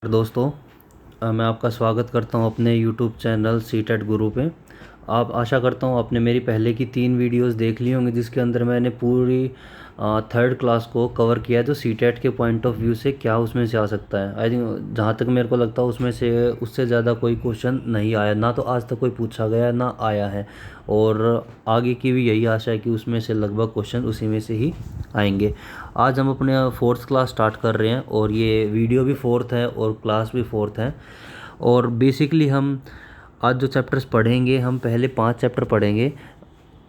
दोस्तों, मैं आपका स्वागत करता हूं अपने यूट्यूब चैनल सीटेट गुरु पे। आप आशा करता हूं आपने मेरी पहले की 3 वीडियोस देख ली होंगी, जिसके अंदर मैंने पूरी थर्ड क्लास को कवर किया है। तो सीटेट के पॉइंट ऑफ व्यू से क्या उसमें से आ सकता है, आई थिंक जहाँ तक मेरे को लगता है उसमें से उससे ज़्यादा कोई क्वेश्चन नहीं आया, ना तो आज तक कोई पूछा गया ना आया है। और आगे की भी यही आशा है कि उसमें से लगभग क्वेश्चन उसी में से ही आएंगे। आज हम अपने फोर्थ क्लास स्टार्ट कर रहे हैं और ये वीडियो भी फोर्थ है और क्लास भी फोर्थ है। और बेसिकली हम आज जो चैप्टर्स पढ़ेंगे, हम पहले 5 चैप्टर पढ़ेंगे।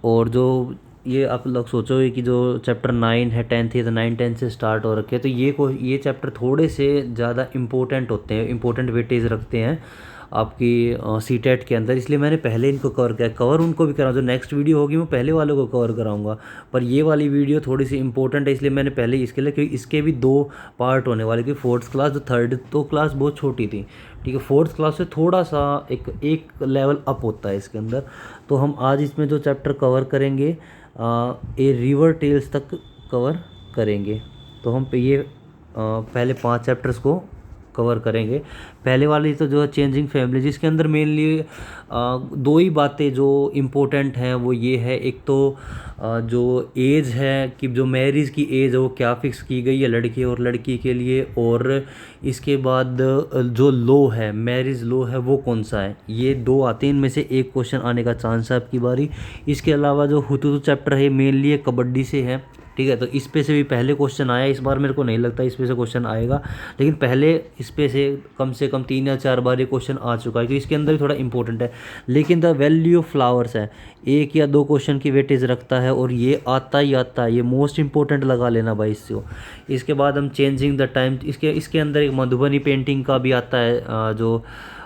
और जो ये आप लोग सोचोगे कि जो चैप्टर 9 है 10th है, तो 9 10 से स्टार्ट हो रखे हैं, तो ये चैप्टर थोड़े से ज़्यादा इम्पोर्टेंट होते हैं, इम्पोर्टेंट वेटेज रखते हैं आपकी सीटेट के अंदर। इसलिए मैंने पहले इनको कवर किया। कवर उनको भी कराऊँ, जो नेक्स्ट वीडियो होगी मैं पहले वालों को कवर कराऊंगा, पर ये वाली वीडियो थोड़ी सी इंपॉर्टेंट है, इसलिए मैंने पहले इसके लिए, क्योंकि इसके भी 2 पार्ट होने वाले। क्योंकि फोर्थ क्लास, जो थर्ड तो क्लास बहुत छोटी थी, ठीक है, फोर्थ क्लास से थोड़ा सा एक लेवल अप होता है इसके अंदर। तो हम आज इसमें जो चैप्टर कवर करेंगे, ए रिवर टेल्स तक कवर करेंगे। तो हम पे ये पहले 5 चैप्टर्स को कवर करेंगे। पहले वाली तो जो है चेंजिंग फैमिली, जिसके अंदर मेनली 2 ही बातें जो इम्पोर्टेंट हैं वो ये है। एक तो जो एज है, कि जो मैरिज की एज है वो क्या फ़िक्स की गई है लड़के और लड़की के लिए। और इसके बाद जो लॉ है, मैरिज लॉ है, वो कौन सा है। ये 2 आते हैं, इनमें से एक क्वेश्चन आने का चांस है आपकी बारी। इसके अलावा जो हुतुतु चैप्टर है मेनली ये कबड्डी से है, ठीक है। तो इस पे से भी पहले क्वेश्चन आया, इस बार मेरे को नहीं लगता इस पे से क्वेश्चन आएगा, लेकिन पहले इस पे से कम 3 या 4 बार ये क्वेश्चन आ चुका है, क्योंकि इसके अंदर भी थोड़ा इंपॉर्टेंट है। लेकिन द वैल्यू ऑफ फ्लावर्स है, 1 या 2 क्वेश्चन की वेटेज रखता है, और ये आता ही आता है, ये मोस्ट इंपॉर्टेंट लगा लेना भाई इससे। इसके बाद हम चेंजिंग द टाइम, इसके इसके अंदर एक मधुबनी पेंटिंग का भी आता है जो,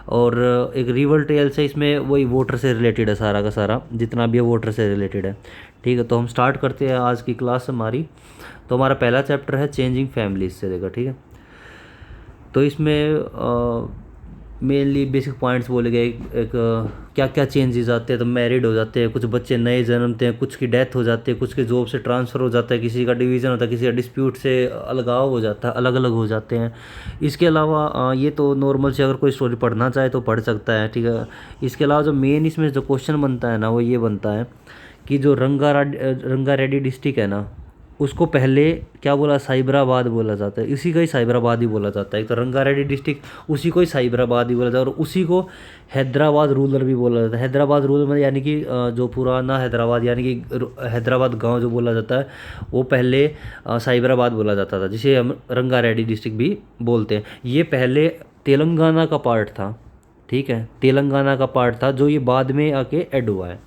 और एक रिवर टेल्स है, इसमें वही वाटर से रिलेटेड है, सारा का सारा जितना भी है वाटर से रिलेटेड है, ठीक है। तो हम स्टार्ट करते हैं आज की क्लास हमारी। तो हमारा पहला चैप्टर है चेंजिंग फैमिलीज से देखा, ठीक है। तो इसमें मेनली बेसिक पॉइंट्स बोले गए, एक क्या क्या चेंजेस आते हैं। तो मैरिड हो जाते हैं, कुछ बच्चे नए जन्मते हैं, कुछ की डेथ हो जाती है, कुछ के जॉब से ट्रांसफ़र हो जाता है, किसी का डिवीज़न होता है, किसी का डिस्प्यूट से अलगाव हो जाता है, अलग अलग हो जाते हैं। इसके अलावा ये तो नॉर्मल से अगर कोई स्टोरी पढ़ना चाहे तो पढ़ सकता है, ठीक है। इसके अलावा जो मेन इसमें जो क्वेश्चन बनता है ना, वो ये बनता है कि जो रंगारेड्डी डिस्ट्रिक्ट है ना, उसको पहले क्या बोला, साइबराबाद बोला जाता है। इसी का ही साइबराबाद ही बोला जाता है। तो रंगारेड्डी डिस्ट्रिक्ट उसी को ही साइबराबाद ही बोला जाता है, और उसी को हैदराबाद रूरल भी बोला जाता है। हैदराबाद रूरल मतलब यानी कि जो पुराना हैदराबाद, यानी कि हैदराबाद गांव जो बोला जाता है, वो पहले साइबराबाद बोला जाता था, जिसे हम रंगारेड्डी डिस्ट्रिक्ट भी बोलते हैं। ये पहले तेलंगाना का पार्ट था, ठीक है, तेलंगाना का पार्ट था, जो ये बाद में आके ऐड हुआ है,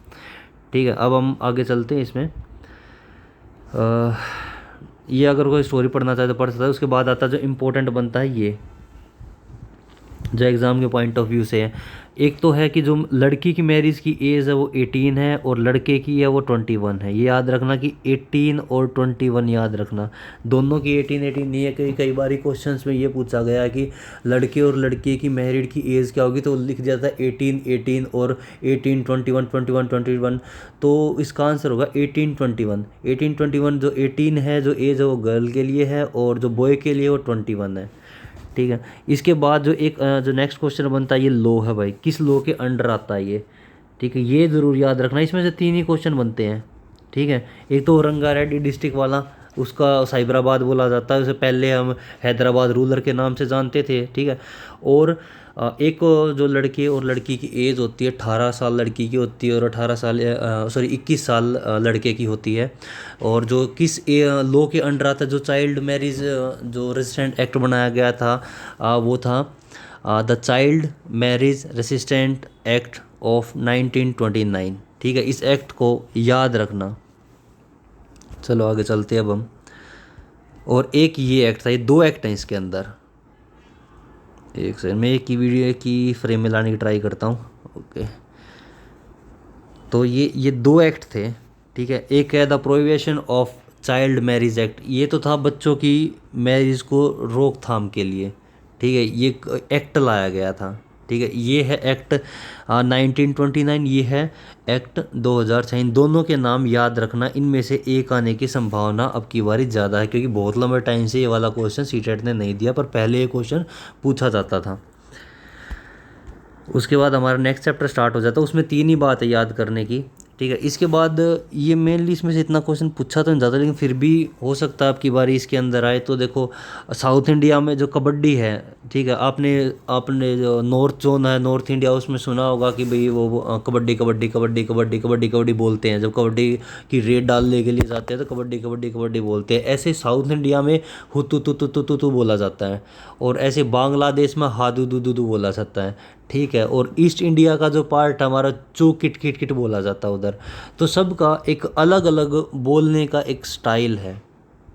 ठीक है। अब हम आगे चलते हैं इसमें। अ, ये अगर कोई स्टोरी पढ़ना चाहे तो पढ़ सकता है। उसके बाद आता है जो इम्पोर्टेंट बनता है, ये जो एग्ज़ाम के पॉइंट ऑफ व्यू से है। एक तो है कि जो लड़की की मैरिज की एज है वो 18 है, और लड़के की है वो 21 है। ये याद रखना कि 18 और 21 याद रखना, दोनों की 18 नहीं है। कई बार क्वेश्चंस में ये पूछा गया है कि लड़के और लड़की की मैरिड की एज क्या होगी, तो लिख दिया था 18 और 18 21 21 21। तो इसका आंसर होगा 18 21। जो 18 है, जो एज है वो गर्ल के लिए है, और जो बॉय के लिए वो 21 है, ठीक है। इसके बाद जो जो नेक्स्ट क्वेश्चन बनता है, ये लो है भाई, किस लो के अंडर आता है ये, ठीक है। ये ज़रूर याद रखना, इसमें से 3 ही क्वेश्चन बनते हैं, ठीक है। एक तो रंगारेड्डी डिस्ट्रिक्ट वाला, उसका साइबराबाद बोला जाता है, उसे पहले हम हैदराबाद रूलर के नाम से जानते थे, ठीक है। और एक जो लड़के और लड़की की एज होती है, 18 साल लड़की की होती है, और 18 साल 21 साल लड़के की होती है। और जो किस लॉ के अंडर आता है, जो चाइल्ड मैरिज जो रेजिस्टेंट एक्ट बनाया गया था, वो था the child marriage resistant act of 1929, ठीक है। इस एक्ट को याद रखना। चलो आगे चलते हैं अब हम। और एक ये एक्ट था, ये 2 एक्ट हैं इसके अंदर। एक सेकंड, मैं एक ही वीडियो की फ्रेम में लाने की ट्राई करता हूँ, ओके। तो ये 2 एक्ट थे, ठीक है। एक है the prohibition of child marriage act, ये तो था बच्चों की मैरिज को रोकथाम के लिए, ठीक है। ये एक्ट लाया गया था, ठीक है, ये है एक्ट 1929, ये है एक्ट 2006। इन दोनों के नाम याद रखना, इनमें से एक आने की संभावना अब की बारी ज़्यादा है, क्योंकि बहुत लंबे टाइम से ये वाला क्वेश्चन सीटेट ने नहीं दिया, पर पहले ये क्वेश्चन पूछा जाता था। उसके बाद हमारा नेक्स्ट चैप्टर स्टार्ट हो जाता है, उसमें 3 ही बात है याद करने की। ठीक है, इसके बाद ये मेनली इसमें से इतना क्वेश्चन पूछा तो नहीं जाता, लेकिन फिर भी हो सकता है आपकी बारी इसके अंदर आए। तो देखो, साउथ इंडिया में जो कबड्डी है, ठीक है, आपने आपने जो नॉर्थ जोन है, नॉर्थ इंडिया, उसमें सुना होगा कि भाई वो कबड्डी कबड्डी कबड्डी कबड्डी कबड्डी कबड्डी बोलते हैं। जब कबड्डी की रेड डालने के लिए जाते हैं तो कबड्डी कबड्डी कबड्डी बोलते हैं। ऐसे साउथ इंडिया में हुतु तु तु तु तु तु बोला जाता है, और ऐसे बांग्लादेश में हादू दू दू दू बोला जाता है। ठीक है, और ईस्ट इंडिया का जो पार्ट हमारा, चू किट किट किट बोला जाता है उधर। तो सबका एक अलग अलग बोलने का एक स्टाइल है।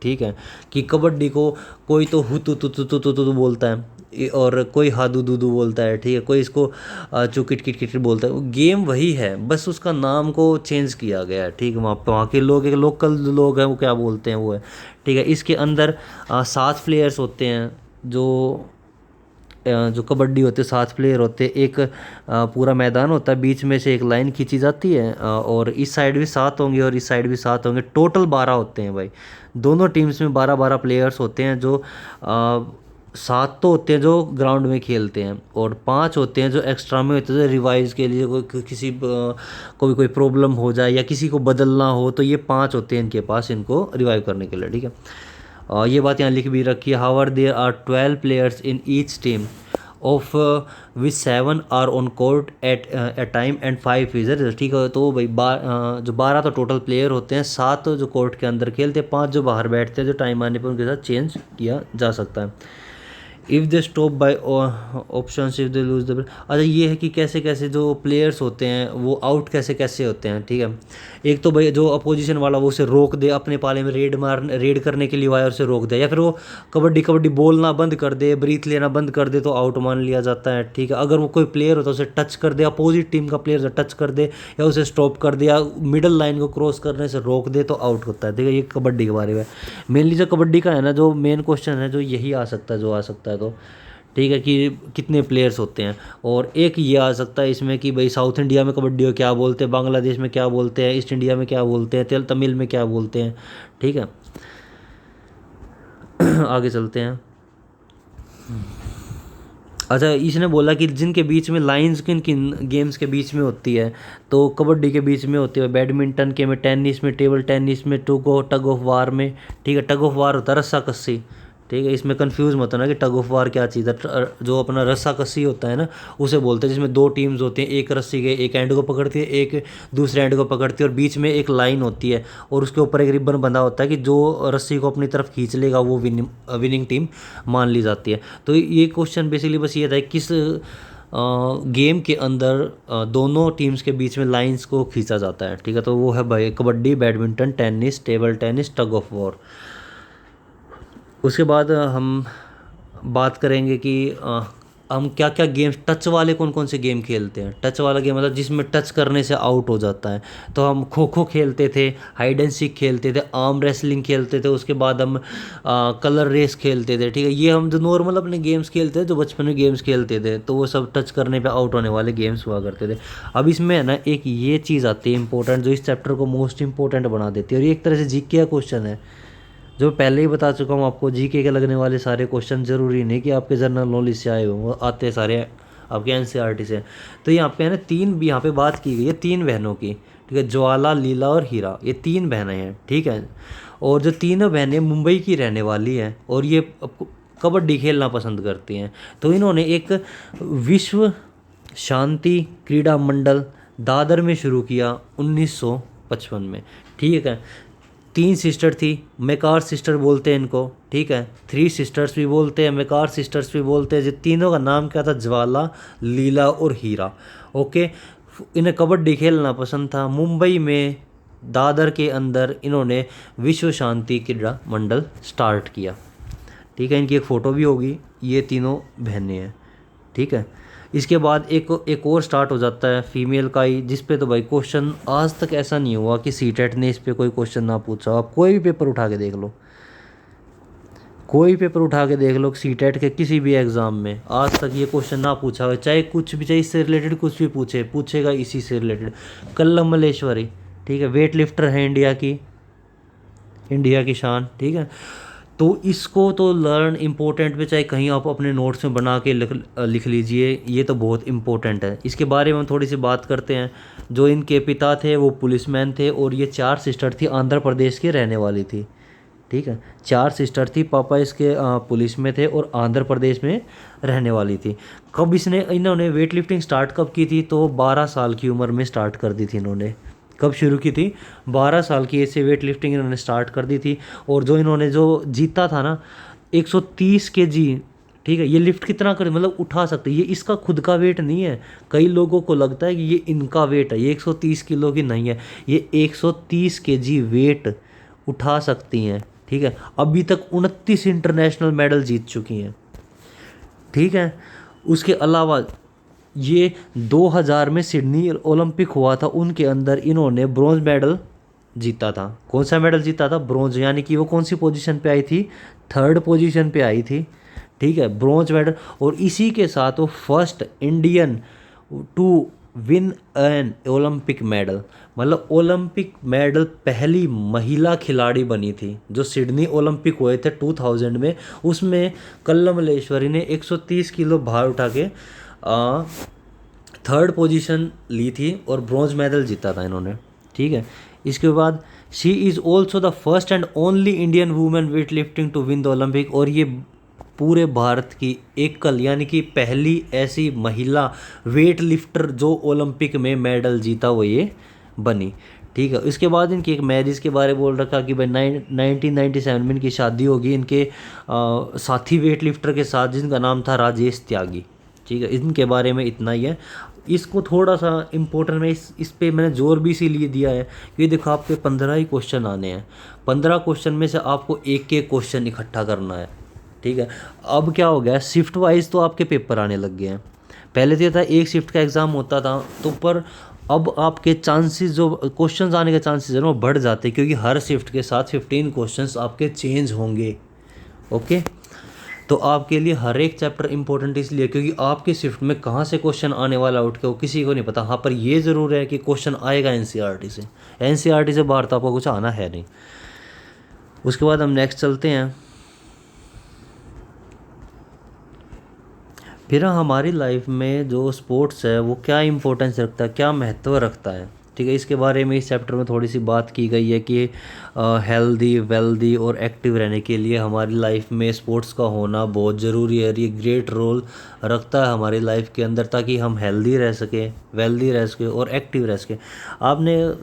ठीक है, कि कबड्डी को कोई तो हु तु तु तु तु तु तु बोलता है, और कोई हादू दूदू बोलता है। ठीक है, कोई इसको चू किट किट किट बोलता है। वो गेम वही है, बस उसका नाम को चेंज किया गया है। ठीक है, वहाँ के लोग, एक लोकल लोग हैं, वो क्या बोलते हैं वो है। ठीक है, इसके अंदर 7 प्लेयर्स होते हैं। जो कबड्डी होते 7 प्लेयर होते हैं। एक पूरा मैदान होता है, बीच में से एक लाइन खींची जाती है, और इस साइड भी 7 होंगे और इस साइड भी 7 होंगे। टोटल 12 होते हैं भाई। दोनों टीम्स में 12-12 प्लेयर्स होते हैं। जो 7 तो होते हैं जो ग्राउंड में खेलते हैं, और 5 होते हैं जो एक्स्ट्रा में होते हैं, रिवाइज के लिए किसी को भी कोई प्रॉब्लम हो जाए या किसी को बदलना हो, तो ये 5 होते हैं इनके पास, इनको रिवाइव करने के लिए। ठीक है, ये बात यहाँ लिख भी रखी है। However there are 12 players in each team of which 7 are on court at a time and 5 is reserve. ठीक है, तो भाई जो 12 तो टोटल प्लेयर होते हैं, 7 जो कोर्ट के अंदर खेलते हैं, 5 जो बाहर बैठते हैं, जो टाइम आने पर उनके साथ चेंज किया जा सकता है। If they stop by option, if they lose the. अच्छा, ये है कि कैसे कैसे जो प्लेयर्स होते हैं वो आउट कैसे कैसे होते हैं। ठीक है, एक तो भाई जो अपोजिशन वाला वो उसे रोक दे, अपने पाले में रेड करने के लिए वायर से रोक दे, या फिर वो कबड्डी कबड्डी बोलना बंद कर दे, ब्रीथ लेना बंद कर दे, तो आउट मान लिया जाता है। ठीक है, अगर वो कोई प्लेयर होता है उसे टच कर दे, अपोजिट टीम का प्लेयर से टच कर दे, या उसे स्टॉप कर दे, या मिडल लाइन को क्रॉस करने से रोक दे, तो आउट होता है। ठीक है, ये कबड्डी के बारे में मेनली जो कबड्डी का है ना, जो मेन क्वेश्चन है जो यही आ सकता है, जो आ सकता है। तो ठीक है, कि कितने प्लेयर्स होते हैं। और एक ये आ सकता है इसमें कि भाई साउथ इंडिया में कबड्डी को क्या बोलते हैं, बांग्लादेश में क्या बोलते हैं, ईस्ट इंडिया में क्या बोलते हैं, तमिल में क्या बोलते हैं। ठीक है, आगे चलते हैं। अच्छा, इसने बोला कि जिनके बीच में लाइंस किन किन गेम्स के बीच में होती है, तो कबड्डी के बीच में होती है, बैडमिंटन के में, टेनिस में, टेबल टेनिस में, टग ऑफ वार में। ठीक है, टग ऑफ वार होता है रस्सा कस्सी। ठीक है, इसमें कंफ्यूज मत होना कि टग ऑफ वार क्या चीज़ है। जो अपना रस्सा कस्सी होता है ना, उसे बोलते हैं, जिसमें 2 टीम्स होती हैं, एक रस्सी के एक एंड को पकड़ती है, एक दूसरे एंड को पकड़ती है, और बीच में एक लाइन होती है, और उसके ऊपर एक रिबन बंधा होता है कि जो रस्सी को अपनी तरफ खींच लेगा वो विनिंग टीम मान ली जाती है। तो ये क्वेश्चन बेसिकली बस ये था, किस गेम के अंदर दोनों टीम्स के बीच में लाइंस को खींचा जाता है। ठीक है, तो वो है भाई kabaddi, badminton, tennis, table tennis, tug of war. उसके बाद हम बात करेंगे कि हम क्या क्या गेम्स, टच वाले कौन कौन से गेम खेलते हैं। टच वाला गेम मतलब जिसमें टच करने से आउट हो जाता है। तो हम खो खो खेलते थे, हाइड एंड सीक खेलते थे, आर्म रेसलिंग खेलते थे, उसके बाद हम कलर रेस खेलते थे। ठीक है, ये हम जो नॉर्मल अपने गेम्स खेलते थे, जो बचपन में गेम्स खेलते थे, तो वो सब टच करने पे आउट होने वाले गेम्स हुआ करते थे। अब इसमें है ना एक ये चीज़ आती है इंपॉर्टेंट, जो इस चैप्टर को मोस्ट इंपॉर्टेंट बना देती है, और ये एक तरह से जीके का क्वेश्चन है, जो पहले ही बता चुका हूँ आपको। जीके के लगने वाले सारे क्वेश्चन ज़रूरी नहीं कि आपके जनरल नॉलेज से आए हों, वो आते हैं सारे आपके एनसीईआरटी से। तो यहाँ पे है ना 3 यहाँ पे बात की गई है 3 बहनों की। ठीक है, ज्वाला, लीला और हीरा, ये 3 बहनें हैं। ठीक है, और जो तीनों बहनें मुंबई की रहने वाली हैं, और ये कबड्डी खेलना पसंद करती हैं। तो इन्होंने एक विश्व शांति क्रीड़ा मंडल दादर में शुरू किया 1955 में। ठीक है, 3 सिस्टर थी, मेकार सिस्टर बोलते हैं इनको। ठीक है, 3 सिस्टर्स भी बोलते हैं, मेकार सिस्टर्स भी बोलते हैं। जो तीनों का नाम क्या था, ज्वाला, लीला और हीरा। ओके, इन्हें कबड्डी खेलना पसंद था। मुंबई में दादर के अंदर इन्होंने विश्व शांति क्रीड़ा मंडल स्टार्ट किया। ठीक है, इनकी एक फ़ोटो भी होगी, ये तीनों बहनें हैं। ठीक है, इसके बाद एक और स्टार्ट हो जाता है फीमेल का ही, जिस पे तो भाई क्वेश्चन आज तक ऐसा नहीं हुआ कि सीटेट ने इस पे कोई क्वेश्चन ना पूछा। आप कोई भी पेपर उठा के देख लो, कोई पेपर उठा के देख लो सीटेट के किसी भी एग्ज़ाम में आज तक ये क्वेश्चन ना पूछा हो, चाहे कुछ भी, चाहे इससे रिलेटेड कुछ भी पूछेगा इसी से रिलेटेड। कल्लम मल्लेश्वरी, ठीक है, वेट लिफ्टर है इंडिया की शान, ठीक है। तो इसको तो लर्न इम्पोर्टेंट पे चाहे कहीं आप अपने नोट्स में बना के लिख लीजिए, ये तो बहुत इम्पोर्टेंट है। इसके बारे में हम थोड़ी सी बात करते हैं। जो इनके पिता थे वो पुलिसमैन थे और ये 4 सिस्टर थी, आंध्र प्रदेश की रहने वाली थी, ठीक है। 4 सिस्टर थी, पापा इसके पुलिस में थे और आंध्र प्रदेश में रहने वाली थी। कब इन्होंने वेट लिफ्टिंग स्टार्ट कब की थी, तो 12 साल की उम्र में स्टार्ट कर दी थी इन्होंने। कब शुरू की थी, 12 साल की एज से वेट लिफ्टिंग इन्होंने स्टार्ट कर दी थी। और जो इन्होंने जो जीता था ना 130 केजी, ठीक है, ये लिफ्ट कितना कर मतलब उठा सकते, ये इसका खुद का वेट नहीं है। कई लोगों को लगता है कि ये इनका वेट है, ये 130 किलो की नहीं है, ये 130 केजी वेट उठा सकती हैं, ठीक है। अभी तक 29 इंटरनेशनल मेडल जीत चुकी हैं, ठीक है। उसके अलावा ये 2000 में सिडनी ओलंपिक हुआ था, उनके अंदर इन्होंने ब्रॉन्ज मेडल जीता था। कौन सा मेडल जीता था, ब्रॉन्ज, यानी कि वो कौन सी पोजीशन पे आई थी, 3rd पोजीशन पे आई थी, ठीक है, ब्रॉन्ज मेडल। और इसी के साथ वो first Indian to win an Olympic medal, मतलब ओलंपिक मेडल पहली महिला खिलाड़ी बनी थी। जो सिडनी ओलंपिक हुए थे 2000 में, उसमें कल्लम मल्लेश्वरी ने 130 किलो भार उठा के 3rd पोजीशन ली थी और ब्रॉन्ज मेडल जीता था इन्होंने, ठीक है। इसके बाद she is also the first and only Indian women weight lifting to win the Olympic, और ये पूरे भारत की एकल यानी कि पहली ऐसी महिला वेट लिफ्टर जो ओलंपिक में मेडल जीता वो ये बनी, ठीक है। इसके बाद इनकी एक मैरिज के बारे में बोल रखा कि भाई 1997 में इनकी शादी होगी इनके साथी वेट लिफ्टर के साथ, जिनका नाम था राजेश त्यागी, ठीक है। इनके बारे में इतना ही है। इसको थोड़ा सा इम्पोर्टेंट में इस पे मैंने जोर भी इसीलिए दिया है कि देखो आपके 15 ही क्वेश्चन आने हैं, 15 क्वेश्चन में से आपको एक एक क्वेश्चन इकट्ठा करना है, ठीक है। अब क्या हो गया, शिफ्ट वाइज तो आपके पेपर आने लग गए हैं। पहले तो ये था एक शिफ्ट का एग्ज़ाम होता था, तो पर अब आपके चांसेस, जो क्वेश्चंस आने के चांसेस है ना, वो बढ़ जाते हैं, क्योंकि हर शिफ्ट के साथ 15 क्वेश्चंस आपके चेंज होंगे, ओके। तो आपके लिए हर एक चैप्टर इंपॉर्टेंट इसलिए क्योंकि आपकी शिफ्ट में कहाँ से क्वेश्चन आने वाला उठ के वो किसी को नहीं पता। हाँ, पर ये ज़रूर है कि क्वेश्चन आएगा एनसीईआरटी से, एनसीईआरटी से बाहर तो आपको कुछ आना है नहीं। उसके बाद हम नेक्स्ट चलते हैं। फिर हमारी लाइफ में जो स्पोर्ट्स है वो क्या इम्पोर्टेंस रखता है, क्या महत्व रखता है, ठीक है। इसके बारे में इस चैप्टर में थोड़ी सी बात की गई है कि हेल्दी, वेल्दी और एक्टिव रहने के लिए हमारी लाइफ में स्पोर्ट्स का होना बहुत ज़रूरी है। ये ग्रेट रोल रखता है हमारी लाइफ के अंदर, ताकि हम हेल्दी रह सकें, वेल्दी रह सकें और एक्टिव रह सकें। आपने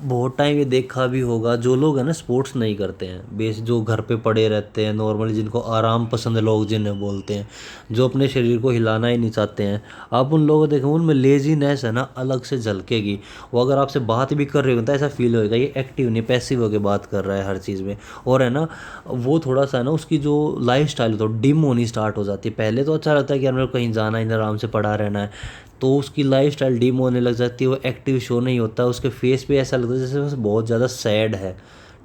बहुत टाइम ये देखा भी होगा, जो लोग हैं ना स्पोर्ट्स नहीं करते हैं, बेस जो घर पे पड़े रहते हैं नॉर्मली, जिनको आराम पसंद लोग जिन्हें बोलते हैं, जो अपने शरीर को हिलाना ही नहीं चाहते हैं, आप उन लोगों को देखो उनमें लेजीनेस है ना अलग से झलकेगी। वो अगर आपसे बात भी कर रहे हो तो ऐसा फील होएगा ये एक्टिव नहीं, पैसिव होकर बात कर रहा है हर चीज़ में। और है ना वो थोड़ा सा ना उसकी जो लाइफ स्टाइल तो डिम होनी स्टार्ट हो जाती है। पहले तो अच्छा लगता है कि यार मेरे को कहीं जाना है, आराम से पड़ा रहना है, तो उसकी लाइफ स्टाइल डिम होने लग जाती है, वो एक्टिव शो नहीं होता, उसके फेस पे ऐसा लगता है जैसे वो बहुत ज़्यादा सैड है,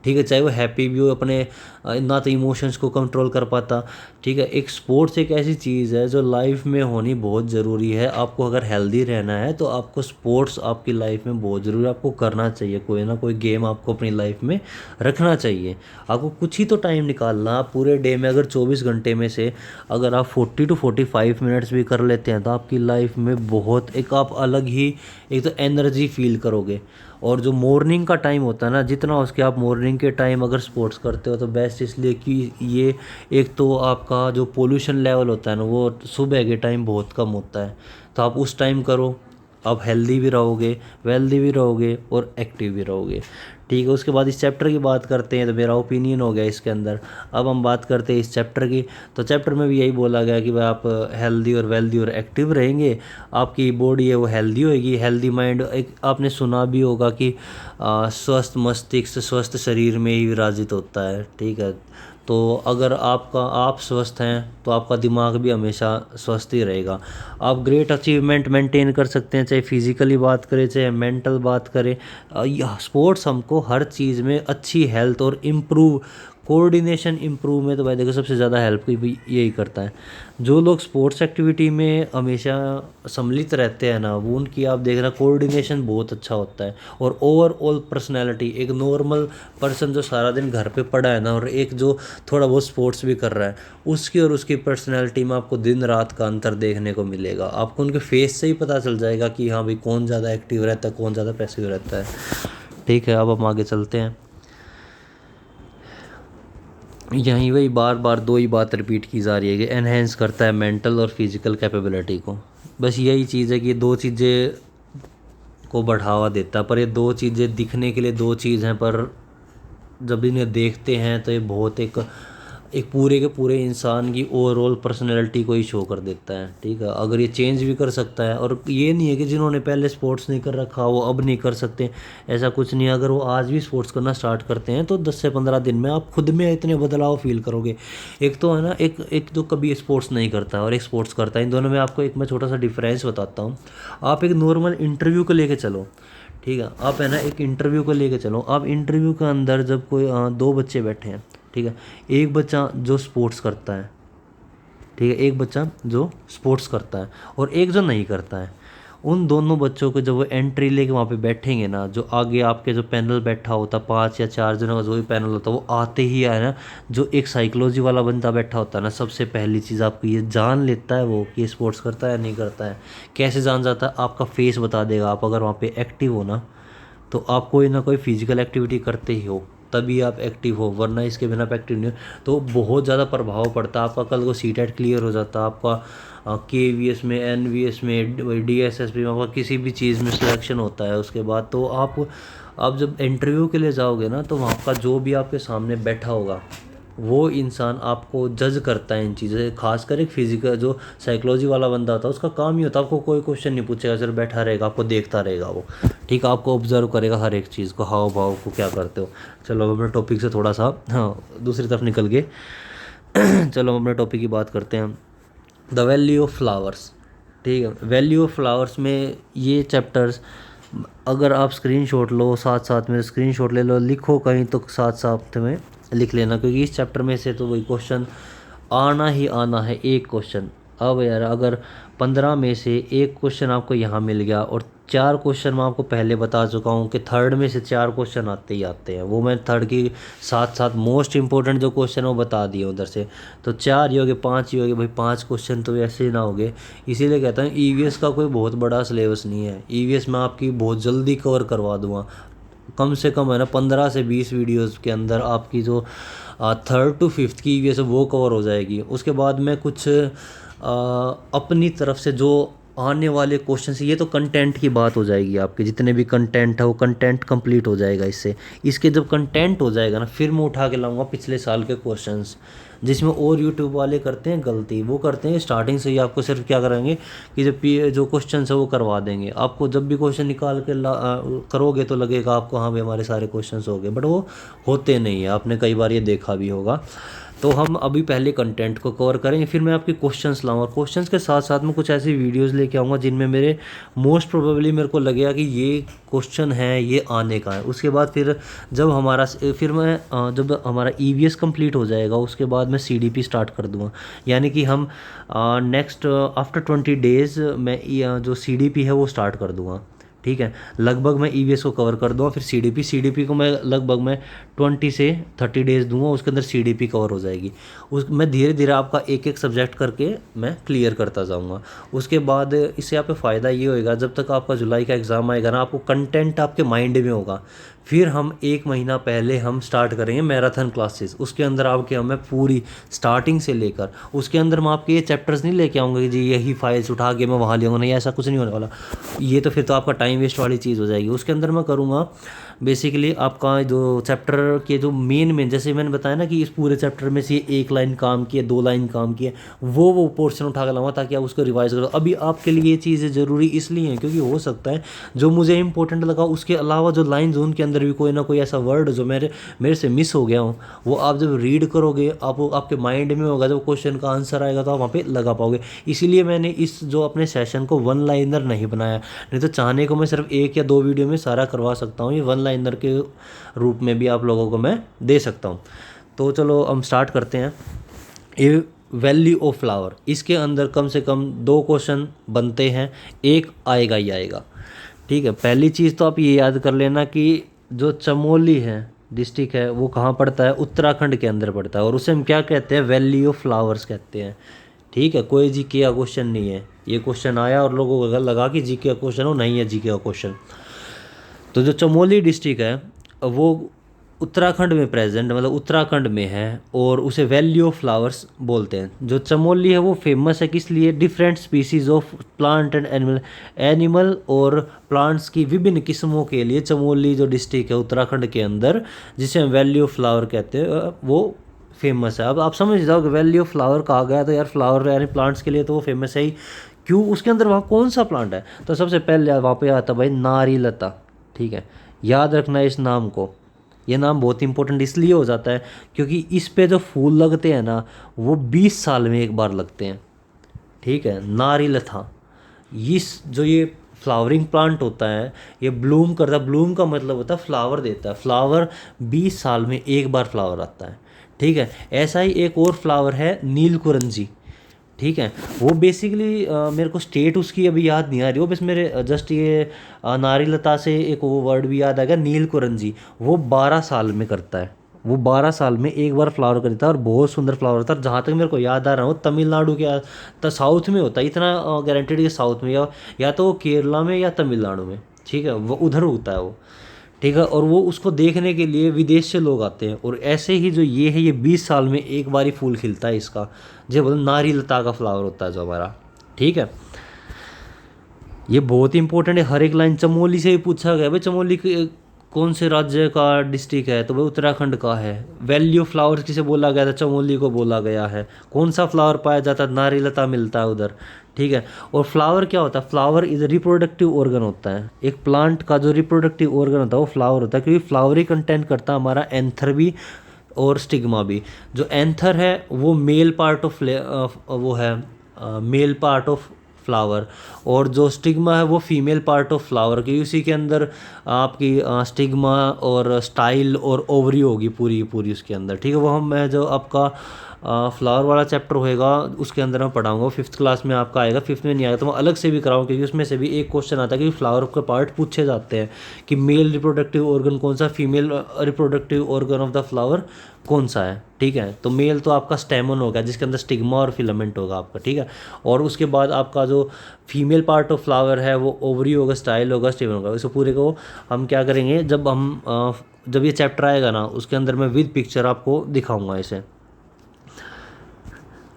ठीक है। चाहे वो हैप्पी भी हो, अपने ना तो इमोशंस को कंट्रोल कर पाता, ठीक है। एक स्पोर्ट्स एक ऐसी चीज़ है जो लाइफ में होनी बहुत ज़रूरी है। आपको अगर हेल्दी रहना है तो आपको स्पोर्ट्स आपकी लाइफ में बहुत ज़रूरी है, आपको करना चाहिए। कोई ना कोई गेम आपको अपनी लाइफ में रखना चाहिए। आपको कुछ ही तो टाइम निकालना, पूरे डे में अगर 24 घंटे में से अगर आप 40 to 45 मिनट्स भी कर लेते हैं तो आपकी लाइफ में बहुत एक आप अलग ही एक तो एनर्जी फील करोगे। और जो मॉर्निंग का टाइम होता है ना, जितना उसके आप मॉर्निंग के टाइम अगर स्पोर्ट्स करते हो तो बेस्ट, इसलिए कि ये एक तो आपका जो पोल्यूशन लेवल होता है ना वो सुबह के टाइम बहुत कम होता है, तो आप उस टाइम करो, आप हेल्दी भी रहोगे, वेल्दी भी रहोगे और एक्टिव भी रहोगे, ठीक है। उसके बाद इस चैप्टर की बात करते हैं, तो मेरा ओपिनियन हो गया इसके अंदर। अब हम बात करते हैं इस चैप्टर की, तो चैप्टर में भी यही बोला गया कि भाई आप हेल्दी और वेल्दी और एक्टिव रहेंगे, आपकी बॉडी है वो हेल्दी होएगी, हेल्दी माइंड। एक आपने सुना भी होगा कि स्वस्थ मस्तिष्क स्वस्थ शरीर में ही विराजित होता है, ठीक है। तो अगर आप स्वस्थ हैं तो आपका दिमाग भी हमेशा स्वस्थ ही रहेगा। आप ग्रेट अचीवमेंट मेंटेन कर सकते हैं, चाहे फिजिकली बात करें चाहे मेंटल बात करें। स्पोर्ट्स हमको हर चीज़ में अच्छी हेल्थ और इम्प्रूव कोऑर्डिनेशन इम्प्रूव में तो भाई देखो सबसे ज़्यादा हेल्प यही करता है। जो लोग स्पोर्ट्स एक्टिविटी में हमेशा सम्मिलित रहते हैं ना, वो उनकी आप देख रहे कोऑर्डिनेशन बहुत अच्छा होता है। और ओवरऑल पर्सनैलिटी, एक नॉर्मल पर्सन जो सारा दिन घर पे पड़ा है ना, और एक जो थोड़ा बहुत स्पोर्ट्स भी कर रहा है, उसकी और उसकी पर्सनैलिटी में आपको दिन रात का अंतर देखने को मिलेगा। आपको उनके फेस से ही पता चल जाएगा कि हाँ भाई कौन ज़्यादा एक्टिव रहता है, कौन ज़्यादा पैसिव रहता है। ठीक है, अब हम आगे चलते हैं। यहीं वही बार बार दो ही बात रिपीट की जा रही है कि एनहेंस करता है मेंटल और फिजिकल कैपेबिलिटी को। बस यही चीज़ है कि ये दो चीज़ें को बढ़ावा देता है। पर ये दो चीज़ें दिखने के लिए दो चीज़ हैं, पर जब इन्हें देखते हैं तो ये बहुत एक पूरे के पूरे इंसान की ओवरऑल पर्सनैलिटी को ही शो कर देता है। ठीक है, अगर ये चेंज भी कर सकता है, और ये नहीं है कि जिन्होंने पहले स्पोर्ट्स नहीं कर रखा वो अब नहीं कर सकते, ऐसा कुछ नहीं है। अगर वो आज भी स्पोर्ट्स करना स्टार्ट करते हैं तो 10 से 15 दिन में आप खुद में इतने बदलाव फील करोगे। एक तो है ना, एक तो कभी स्पोर्ट्स नहीं करता और एक स्पोर्ट्स करता है, इन दोनों में आपको एक मैं छोटा सा डिफरेंस बताता हूँ। आप एक नॉर्मल इंटरव्यू को लेके चलो, ठीक है, आप है ना एक इंटरव्यू को लेके चलो। आप इंटरव्यू के अंदर जब कोई दो बच्चे बैठे हैं, ठीक है, एक बच्चा जो स्पोर्ट्स करता है, ठीक है, एक बच्चा जो स्पोर्ट्स करता है और एक जो नहीं करता है, उन दोनों बच्चों को जब वो एंट्री लेके वहाँ पे बैठेंगे ना, जो आगे आपके जो पैनल बैठा होता है 5 या 4 जनों का जो भी पैनल होता है, वो आते ही है ना, जो एक साइकोलॉजी वाला बंदा बैठा होता है ना, सबसे पहली चीज़ आपको ये जान लेता है वो कि ये स्पोर्ट्स करता है या नहीं करता है। कैसे जान जाता है? आपका फेस बता देगा। आप अगर वहाँ पे एक्टिव हो ना, तो आप कोई ना कोई फिजिकल एक्टिविटी करते ही हो, तभी आप एक्टिव हो, वरना इसके बिना आप एक्टिव नहीं हो। तो बहुत ज़्यादा प्रभाव पड़ता है आपका। कल को सीटेट क्लियर हो जाता है आपका, KVS में, NVS में, DSS में, आपका किसी भी चीज़ में सिलेक्शन होता है उसके बाद, तो आप जब इंटरव्यू के लिए जाओगे ना, तो वहाँ का जो भी आपके सामने बैठा होगा वो इंसान आपको जज करता है इन चीज़ें। खासकर एक फिजिकल जो साइकोलॉजी वाला बंदा होता है, उसका काम ही होता है आपको कोई क्वेश्चन नहीं पूछेगा, सिर्फ बैठा रहेगा, आपको देखता रहेगा वो। ठीक है, आपको ऑब्जर्व करेगा हर एक चीज़ को, हाव भाव को क्या करते हो। चलो अपने टॉपिक से थोड़ा सा दूसरी तरफ निकल के चलो अपने टॉपिक की बात करते हैं, द वैल्यू ऑफ फ्लावर्स। ठीक है, वैल्यू ऑफ फ्लावर्स में ये चैप्टर्स अगर आप स्क्रीनशॉट लो, साथ साथ में स्क्रीनशॉट ले लो, लिखो कहीं तो साथ साथ में लिख लेना, क्योंकि इस चैप्टर में से तो वही क्वेश्चन आना ही आना है, एक क्वेश्चन। अब यार अगर 15 में से एक क्वेश्चन आपको यहाँ मिल गया, और 4 क्वेश्चन मैं आपको पहले बता चुका हूँ कि थर्ड में से 4 क्वेश्चन आते ही आते हैं, वो मैं थर्ड की साथ साथ मोस्ट इंपॉर्टेंट जो क्वेश्चन वो बता दिए उधर से। तो 4 ही हो गए, 5 ही हो गए भाई, 5 क्वेश्चन तो ऐसे ही ना हो गए। इसीलिए कहता हूँ EVS का कोई बहुत बड़ा सिलेबस नहीं है। EVS मैं आपकी बहुत जल्दी कवर करवा दूँगा, कम से कम है ना 15 से 20 वीडियोस के अंदर आपकी जो 3rd to 5th की EVS है वो कवर हो जाएगी। उसके बाद में कुछ अपनी तरफ से जो आने वाले क्वेश्चन, ये तो कंटेंट की बात हो जाएगी, आपके जितने भी कंटेंट है वो कंटेंट कंप्लीट हो जाएगा इससे। इसके जब कंटेंट हो जाएगा ना, फिर मैं उठा के लाऊंगा पिछले साल के क्वेश्चंस, जिसमें और यूट्यूब वाले करते हैं गलती। वो करते हैं स्टार्टिंग से ही आपको सिर्फ क्या करेंगे कि जो क्वेश्चन है वो करवा देंगे आपको। जब भी क्वेश्चन निकाल के करोगे तो लगेगा आपको हाँ भाई हमारे सारे क्वेश्चन हो गए, बट वो होते नहीं है। आपने कई बार ये देखा भी होगा। तो हम अभी पहले कंटेंट को कवर करेंगे, फिर मैं आपके क्वेश्चंस लाऊंगा, और क्वेश्चंस के साथ साथ में कुछ ऐसी वीडियोस लेके आऊँगा जिनमें मेरे मोस्ट प्रोबेबली मेरे को लगेगा कि ये क्वेश्चन है, ये आने का है। उसके बाद फिर जब हमारा EVS कंप्लीट हो जाएगा, उसके बाद मैं CDP स्टार्ट कर दूँगा। यानी कि हम नेक्स्ट आफ्टर 20 डेज़ मैं जो CDP है वो स्टार्ट कर दूँगा। ठीक है, लगभग मैं EVS को कवर कर दूँगा, फिर CDP को मैं लगभग मैं 20 से 30 डेज़ दूंगा, उसके अंदर CDP कवर हो जाएगी। मैं धीरे धीरे आपका एक एक सब्जेक्ट करके मैं क्लियर करता जाऊंगा। उसके बाद इससे आप फ़ायदा ये होएगा, जब तक आपका जुलाई का एग्ज़ाम आएगा ना, आपको कंटेंट आपके माइंड में होगा। फिर हम 1 महीना पहले हम स्टार्ट करेंगे मैराथन क्लासेस, उसके अंदर आपके हमें पूरी स्टार्टिंग से लेकर उसके अंदर मैं आपके ये चैप्टर्स नहीं लेके आऊँगा कि जी यही फाइल्स उठा के मैं वहाँ ले आऊँगा, नहीं ऐसा कुछ नहीं होने वाला। ये तो फिर तो आपका टाइम वेस्ट वाली चीज़ हो जाएगी। उसके अंदर मैं करूँगा बेसिकली आपका जो चैप्टर के जो मेन जैसे मैंने बताया ना कि इस पूरे चैप्टर में से 1 लाइन काम की है, 2 लाइन काम की है, वो पोर्शन उठा कर लाऊंगा ताकि आप उसको रिवाइज करो। अभी आपके लिए ये चीज़ें ज़रूरी इसलिए हैं क्योंकि हो सकता है जो मुझे इंपॉर्टेंट लगा उसके अलावा जो लाइन उनके अंदर भी कोई ना कोई ऐसा वर्ड जो मेरे से मिस हो गया हो, वो आप जब रीड करोगे आपके माइंड में होगा, जब क्वेश्चन का आंसर आएगा तो आप वहाँ पर लगा पाओगे। इसीलिए मैंने इस जो अपने सेशन को 1 लाइनर नहीं बनाया, नहीं तो चाहने को मैं सिर्फ 1 या 2 वीडियो में सारा करवा सकता हूँ। ये 1 लाइनर के रूप में भी आप लोगों को मैं दे सकता हूँ। तो चलो हम स्टार्ट करते हैं। ए वैल्यू ऑफ फ्लावर, इसके अंदर कम से कम 2 क्वेश्चन बनते हैं, एक आएगा ही आएगा। ठीक है, पहली चीज़ तो आप ये याद कर लेना कि जो चमोली है डिस्ट्रिक्ट है वो कहाँ पड़ता है, उत्तराखंड के अंदर पड़ता है, और उसे हम क्या कहते हैं, वैली ऑफ फ्लावर्स कहते हैं। ठीक है, कोई जीके का क्वेश्चन नहीं है, ये क्वेश्चन आया और लोगों को लगा कि जीके का क्वेश्चन हो, नहीं है जीके का क्वेश्चन। तो जो चमोली डिस्ट्रिक्ट है वो उत्तराखंड में प्रेजेंट, मतलब उत्तराखंड में है, और उसे वैली ऑफ फ्लावर्स बोलते हैं। जो चमोली है वो फेमस है किस लिए, different species of plant and animal और प्लांट्स की विभिन्न किस्मों के लिए चमोली जो डिस्ट्रिक्ट है उत्तराखंड के अंदर, जिसे हम वैली ऑफ फ्लावर कहते हैं, वो फेमस है। अब आप समझ जाओ कि वैली ऑफ फ्लावर कहा गया तो यार फ्लावर यानी प्लांट्स के लिए तो वो फेमस है ही। क्यों, उसके अंदर वहाँ कौन सा प्लांट है, तो सबसे पहले वहाँ पे आता भाई नारीलता। ठीक है, याद रखना इस नाम को, ये नाम बहुत इंपॉर्टेंट इसलिए हो जाता है क्योंकि इस पे जो फूल लगते हैं ना वो 20 साल में एक बार लगते हैं। ठीक है, नारिलथा, इस जो ये फ्लावरिंग प्लांट होता है ये ब्लूम करता है, ब्लूम का मतलब होता है फ्लावर देता है, फ्लावर 20 साल में एक बार फ्लावर आता है। ठीक है, ऐसा ही एक और फ्लावर है नीलकुरंजी। ठीक है, वो बेसिकली मेरे को स्टेट उसकी अभी याद नहीं आ रही, वो बस मेरे जस्ट ये नारीलता से एक वो वर्ड भी याद आ गया, नीलकुरंजी। वो 12 साल में करता है, वो 12 साल में एक बार फ्लावर करता है और बहुत सुंदर फ्लावर होता है। जहाँ तक मेरे को याद आ रहा हो तमिलनाडु के तो साउथ में होता है, इतना गारंटेड कि साउथ में या तो वो केरला में या तमिलनाडु में। ठीक है, वो उधर होता है वो। ठीक है, और वो उसको देखने के लिए विदेश से लोग आते हैं। और ऐसे ही जो ये है ये 20 साल में एक बार ही फूल खिलता है इसका, जो बोल नारीलता का फ्लावर होता है जो हमारा। ठीक है, ये बहुत इंपॉर्टेंट है, हर एक लाइन चमोली से ही पूछा गया भाई चमोली कौन से राज्य का डिस्ट्रिक्ट है, तो भाई उत्तराखंड का है। वैली ऑफ फ्लावर्स किसे बोला गया था, चमोली को बोला गया है। कौन सा फ्लावर पाया जाता है, नारीलता मिलता है उधर। ठीक है, और फ्लावर क्या होता है, फ्लावर इज रिप्रोडक्टिव ऑर्गन होता है, एक प्लांट का जो रिप्रोडक्टिव ऑर्गन होता है वो फ्लावर होता है, क्योंकि फ्लावर ही कंटेंट करता है हमारा एंथर भी और स्टिग्मा भी। जो एंथर है वो मेल पार्ट ऑफ वो है मेल पार्ट ऑफ फ्लावर, और जो स्टिग्मा है वो फीमेल पार्ट ऑफ फ्लावर की। उसी के अंदर आपकी स्टिग्मा और स्टाइल और ओवरी होगी पूरी पूरी उसके अंदर। ठीक है, वो हम मैं जो आपका फ्लावर वाला चैप्टर होएगा उसके अंदर मैं पढ़ाऊंगा, 5th क्लास में आपका आएगा, 5th में नहीं आएगा तो मैं अलग से भी कराऊँ, क्योंकि उसमें से भी एक क्वेश्चन आता है कि फ्लावर के पार्ट पूछे जाते हैं कि मेल रिप्रोडक्टिव ऑर्गन कौन सा, female reproductive organ of the flower कौन सा है। ठीक है, तो मेल तो आपका स्टेमन होगा जिसके अंदर स्टिग्मा और फिलामेंट होगा आपका। ठीक है, और उसके बाद आपका जो फीमेल पार्ट ऑफ फ्लावर है वो ओवरी होगा, स्टाइल होगा, स्टेमन होगा। इस पूरे को हम क्या करेंगे जब ये चैप्टर आएगा ना उसके अंदर मैं विद पिक्चर आपको दिखाऊंगा इसे।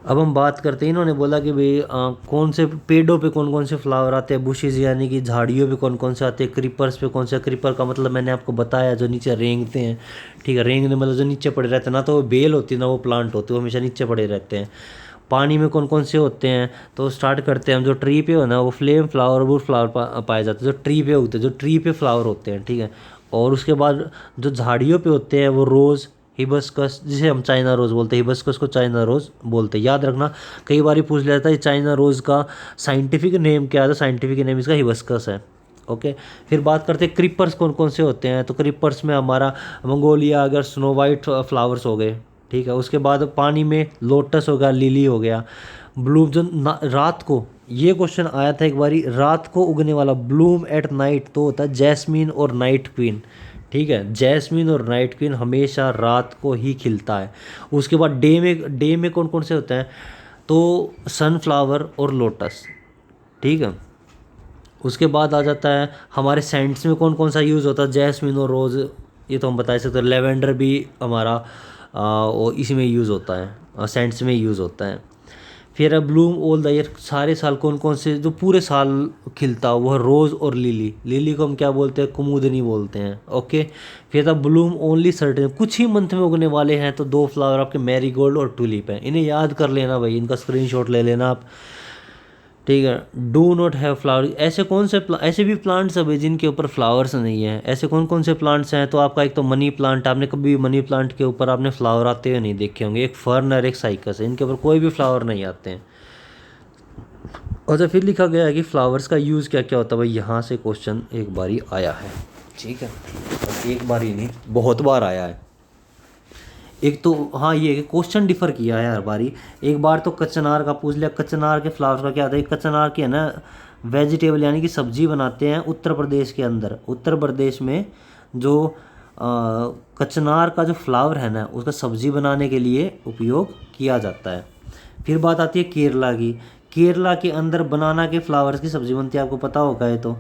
अब हम बात करते हैं, इन्होंने बोला कि भाई कौन से पेड़ों पे कौन कौन से फ्लावर आते हैं, बुशेज यानी कि झाड़ियों पे कौन कौन से आते हैं, क्रीपर्स पे कौन सा, क्रीपर का मतलब मैंने आपको बताया जो नीचे रेंगते हैं। ठीक है, रेंगने मतलब जो नीचे पड़े रहते हैं, ना तो वो बेल होती है ना वो प्लांट होती है, वो हमेशा नीचे पड़े रहते हैं। पानी में कौन कौन से होते हैं, तो स्टार्ट करते हैं हम, जो ट्री पे हो ना वो फ्लेम फ्लावर वुड फ्लावर पाए जाते हैं, जो ट्री पे होते हैं, जो ट्री पे फ्लावर होते हैं। ठीक है, और उसके बाद जो झाड़ियों पे होते हैं वो रोज़, हिबस्कस, जिसे हम चाइना रोज़ बोलते हैं, हिबस्कस को चाइना रोज़ बोलते हैं। याद रखना, कई बार ही पूछ लेता है चाइना रोज़ का साइंटिफिक नेम क्या है, तो साइंटिफिक नेम इसका हिबस्कस है। ओके, फिर बात करते हैं क्रीपर्स कौन कौन से होते हैं, तो क्रीपर्स में हमारा मंगोलिया अगर स्नो वाइट फ्लावर्स हो गए। ठीक है, उसके बाद पानी में लोटस हो गया, लिली हो गया, ब्लूम जो रात को, ये क्वेश्चन आया था एक बारी, रात को उगने वाला ब्लूम एट नाइट तो होता है जैस्मीन और नाइट क्वीन। ठीक है, जैस्मीन और नाइट क्वीन हमेशा रात को ही खिलता है। उसके बाद डे में कौन कौन से होते हैं, तो सनफ्लावर और लोटस। ठीक है, उसके बाद आ जाता है हमारे सेंट्स में कौन कौन सा यूज़ होता है, जैस्मिन और रोज़, ये तो हम बता सकते हैं। लेवेंडर भी हमारा और इसी में यूज़ होता है, सेंट्स में यूज़ होता है। फिर अब ब्लूम ऑल द ईयर, सारे साल कौन कौन से जो पूरे साल खिलता हो, वह रोज़ और लिली, लिली को हम क्या बोलते हैं, कुमुदनी बोलते हैं। ओके, फिर अब ब्लूम ओनली सर्टेन, कुछ ही मंथ में उगने वाले हैं, तो 2 फ्लावर आपके मैरीगोल्ड और टूलिप हैं, इन्हें याद कर लेना भाई, इनका स्क्रीनशॉट ले लेना आप। ठीक है, डू नॉट हैव फ्लावर, ऐसे कौन से ऐसे भी प्लांट्स हैं जिनके ऊपर फ्लावर्स नहीं है, ऐसे कौन कौन से प्लांट्स हैं, तो आपका एक तो मनी प्लांट, आपने कभी मनी प्लांट के ऊपर आपने फ्लावर आते हुए नहीं देखे होंगे, एक फर्न और एक साइकस है, इनके ऊपर कोई भी फ्लावर नहीं आते हैं। और जब फिर लिखा गया है कि फ्लावर्स का यूज़ क्या क्या होता है, भाई यहाँ से क्वेश्चन एक बारी आया है। ठीक है, और एक बार ही नहीं बहुत बार आया है। एक तो हाँ ये क्वेश्चन डिफर किया है हर बारी। एक बार तो कचनार का पूछ लिया, कचनार के फ्लावर्स का क्या था, कचनार की है ना वेजिटेबल यानी कि सब्जी बनाते हैं उत्तर प्रदेश के अंदर। उत्तर प्रदेश में जो कचनार का जो फ्लावर है ना उसका सब्जी बनाने के लिए उपयोग किया जाता है। फिर बात आती है केरला की। केरला के अंदर बनाना के फ्लावर्स की सब्जी बनती है, आपको पता होगा ये तो,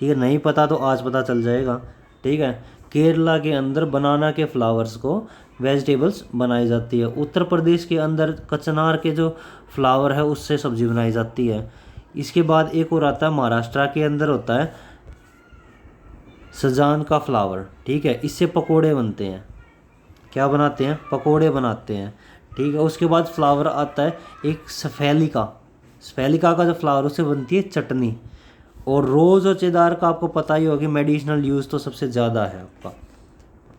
ठीक है। नहीं पता तो आज पता चल जाएगा, ठीक है। केरला के अंदर बनाना के फ्लावर्स को वेजिटेबल्स बनाई जाती है। उत्तर प्रदेश के अंदर कचनार के जो फ्लावर है उससे सब्जी बनाई जाती है। इसके बाद एक और आता है महाराष्ट्र के अंदर होता है सजान का फ्लावर, ठीक है। इससे पकोड़े बनते हैं। क्या बनाते हैं? पकोड़े बनाते हैं, ठीक है। उसके बाद फ्लावर आता है एक सफेलिका। सफेलिका का जो फ्लावर उससे बनती है चटनी। और रोज़ और चेदार का आपको पता ही होगा कि मेडिसिनल यूज़ तो सबसे ज़्यादा है आपका,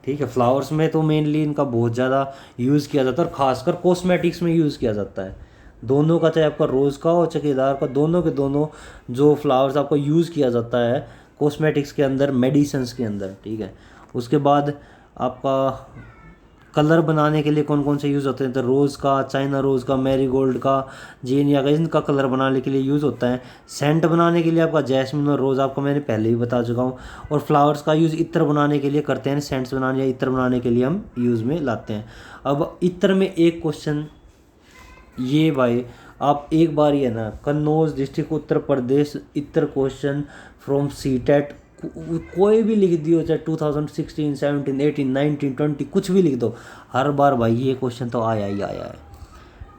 ठीक है। फ्लावर्स में तो मेनली इनका बहुत ज़्यादा यूज़ किया जाता है और ख़ासकर कॉस्मेटिक्स में यूज़ किया जाता है। दोनों का, चाहे आपका रोज़ का और चकेदार का, दोनों के दोनों जो फ्लावर्स आपको यूज़ किया जाता है कॉस्मेटिक्स के अंदर, मेडिसिन्स के अंदर, ठीक है। उसके बाद आपका कलर बनाने के लिए कौन कौन से यूज़ होते हैं? तो रोज़ का, चाइना रोज़ का, मैरीगोल्ड का, जीनिया का, इनका कलर बनाने के लिए यूज़ होता है। सेंट बनाने के लिए आपका जैस्मिन और रोज़, आपको मैंने पहले ही बता चुका हूँ। और फ्लावर्स का यूज़ इत्र बनाने के लिए करते हैं, सेंट्स बनाने या इत्र बनाने के लिए हम यूज़ में लाते हैं। अब इत्र में एक क्वेश्चन ये भाई, आप एक बार ही है ना कन्नौज डिस्ट्रिक्ट उत्तर प्रदेश इत्र क्वेश्चन फ्रॉम सीटेट कोई भी लिख दियो, चाहे 2016, 17, 18, 19, 20 कुछ भी लिख दो, हर बार भाई ये क्वेश्चन तो आया ही आया है,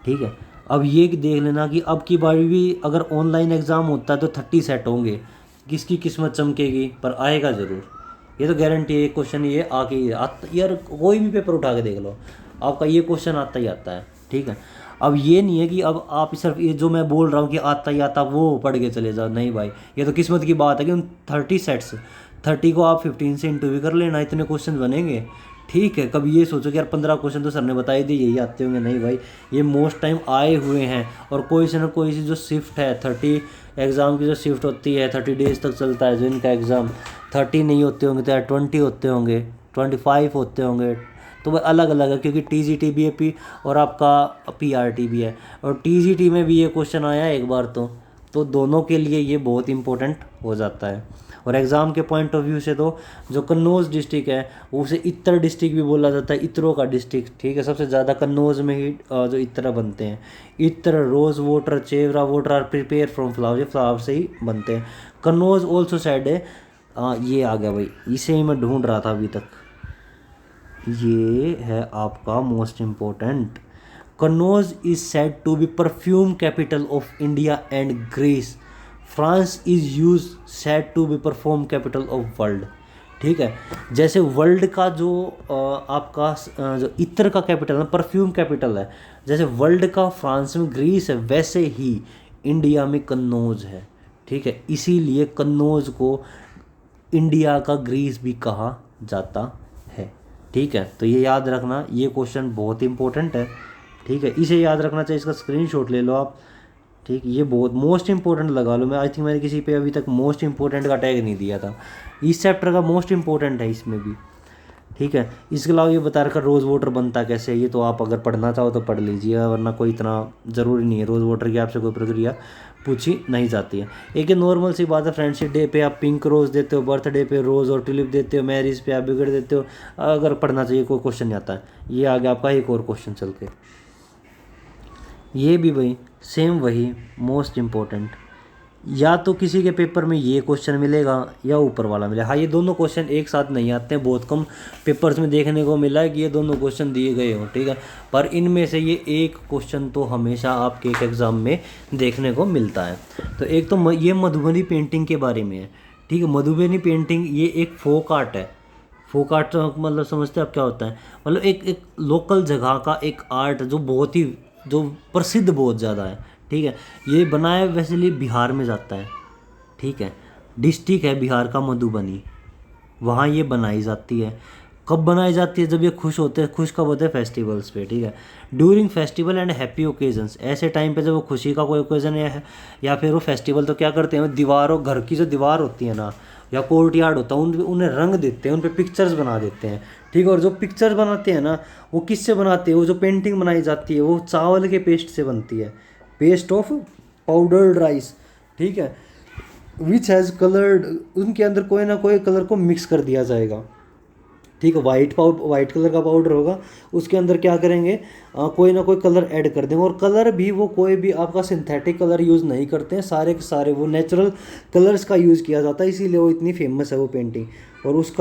ठीक है। अब ये देख लेना कि अब की बार भी अगर ऑनलाइन एग्ज़ाम होता है तो 30 सेट होंगे, किसकी किस्मत चमकेगी, पर आएगा ज़रूर, ये तो गारंटी है। ये क्वेश्चन ये आके आता यार, कोई भी पेपर उठा के देख लो आपका ये क्वेश्चन आता ही आता है, ठीक है। अब ये नहीं है कि अब आप सिर्फ ये जो मैं बोल रहा हूँ कि आता ही आता वो पढ़ के चले जाओ, नहीं भाई, ये तो किस्मत की बात है कि उन 30 सेट्स 30 को आप 15 से इंटू भी कर लेना, इतने क्वेश्चन बनेंगे, ठीक है। कभी ये सोचो कि यार 15 क्वेश्चन तो सर ने बताई दी यही आते होंगे, नहीं भाई, ये मोस्ट टाइम आए हुए हैं। और कोई से ना कोई सी जो शिफ्ट है 30 एग्ज़ाम की जो शिफ्ट होती है 30 डेज तक चलता है जो इनका एग्ज़ाम, 30 नहीं होते होंगे तो यार 20 होते होंगे, 25 होते होंगे, तो वह अलग अलग है क्योंकि टीजीटी भी है और आपका पीआरटी भी है। और टीजीटी में भी ये क्वेश्चन आया है एक बार तो दोनों के लिए ये बहुत इंपॉर्टेंट हो जाता है। और एग्ज़ाम के पॉइंट ऑफ व्यू से तो जो कन्नौज डिस्ट्रिक्ट है उसे इत्र डिस्ट्रिक्ट भी बोला जाता है, इत्रों का डिस्ट्रिक्ट, ठीक है। सबसे ज़्यादा कन्नौज में ही जो इत्र बनते हैं, इत्र, रोज़ वाटर, चेवरा water are prepare from flower, ये फ्लावर से ही बनते हैं। कन्नौज ऑल्सो साइड है, ये आ गया भाई, इसे ही मैं ढूंढ रहा था अभी तक, ये है आपका most important. Kannauj is said to be perfume capital of India and Greece. France is use said to be perfume capital of world, ठीक है। जैसे वर्ल्ड का जो आपका जो इत्र का कैपिटल है, परफ्यूम कैपिटल है, जैसे वर्ल्ड का फ्रांस में ग्रीस है, वैसे ही इंडिया में कन्नौज है, ठीक है। इसीलिए कन्नौज को इंडिया का ग्रीस भी कहा जाता है, ठीक है। तो ये याद रखना, ये क्वेश्चन बहुत इंपॉर्टेंट है, ठीक है। इसे याद रखना चाहिए, इसका स्क्रीनशॉट ले लो आप, ठीक। ये बहुत मोस्ट इंपॉर्टेंट लगा लो। मैं आई थिंक मैंने किसी पे अभी तक मोस्ट इंपॉर्टेंट का टैग नहीं दिया था, इस चैप्टर का मोस्ट इंपॉर्टेंट है इसमें भी, ठीक है। इसके अलावा ये बता रखा रोज़ वाटर बनता कैसे है, ये तो आप अगर पढ़ना चाहो तो पढ़ लीजिए, वरना कोई इतना ज़रूरी नहीं है, रोज़ वाटर की आपसे कोई प्रक्रिया पूछी नहीं जाती है। एक नॉर्मल सी बात है, फ्रेंडशिप डे पे आप पिंक रोज़ देते हो, बर्थडे पे रोज़ और ट्यूलिप देते हो, मैरिज पे आप बिगड़ देते हो, अगर पढ़ना चाहिए कोई क्वेश्चन नहीं आता है। ये आ गया आपका एक और क्वेश्चन चल के, ये भी भाई सेम वही मोस्ट इम्पोर्टेंट, या तो किसी के पेपर में ये क्वेश्चन मिलेगा या ऊपर वाला मिलेगा। हाँ, ये दोनों क्वेश्चन एक साथ नहीं आते हैं, बहुत कम पेपर्स में देखने को मिला है कि ये दोनों क्वेश्चन दिए गए हो, ठीक है। पर इनमें से ये एक क्वेश्चन तो हमेशा आपके एक एग्ज़ाम में देखने को मिलता है। तो एक तो ये मधुबनी पेंटिंग के बारे में है, ठीक है। मधुबनी पेंटिंग ये एक फोक आर्ट है। फोक आर्ट मतलब समझते हैं आप क्या होता है? मतलब एक लोकल जगह का एक आर्ट जो बहुत ही जो प्रसिद्ध बहुत ज़्यादा है, ठीक है। ये बनाया वैसे लिए बिहार में जाता है, ठीक है। डिस्ट्रिक्ट है बिहार का मधुबनी, वहाँ ये बनाई जाती है। कब बनाई जाती है? जब ये खुश होते हैं। खुश कब होते हैं? फेस्टिवल्स पे, ठीक है। During festival and happy occasions, ऐसे टाइम पे जब वो खुशी का कोई ओकेजन है या फिर वो फेस्टिवल, तो क्या करते हैं, दीवारों, घर की जो दीवार होती है ना या कोर्ट यार्ड होता है, उन्हें रंग देते हैं, उन पे पिक्चर्स बना देते हैं, ठीक है। और जो पिक्चर बनाते हैं ना, वो किससे बनाते हैं? वो जो पेंटिंग बनाई जाती है वो चावल के पेस्ट से बनती है, पेस्ट ऑफ पाउडर्ड राइस, ठीक है। विच हैज़ कलर्ड, उनके अंदर कोई ना कोई कलर को मिक्स कर दिया जाएगा, ठीक है। वाइट कलर का पाउडर होगा, उसके अंदर क्या करेंगे, कोई ना कोई कलर ऐड कर देंगे। और कलर भी वो कोई भी आपका सिंथेटिक कलर यूज़ नहीं करते हैं, सारे के सारे वो नेचुरल कलर्स का यूज़ किया जाता है, इसीलिए वो इतनी फेमस है वो पेंटिंग। और उस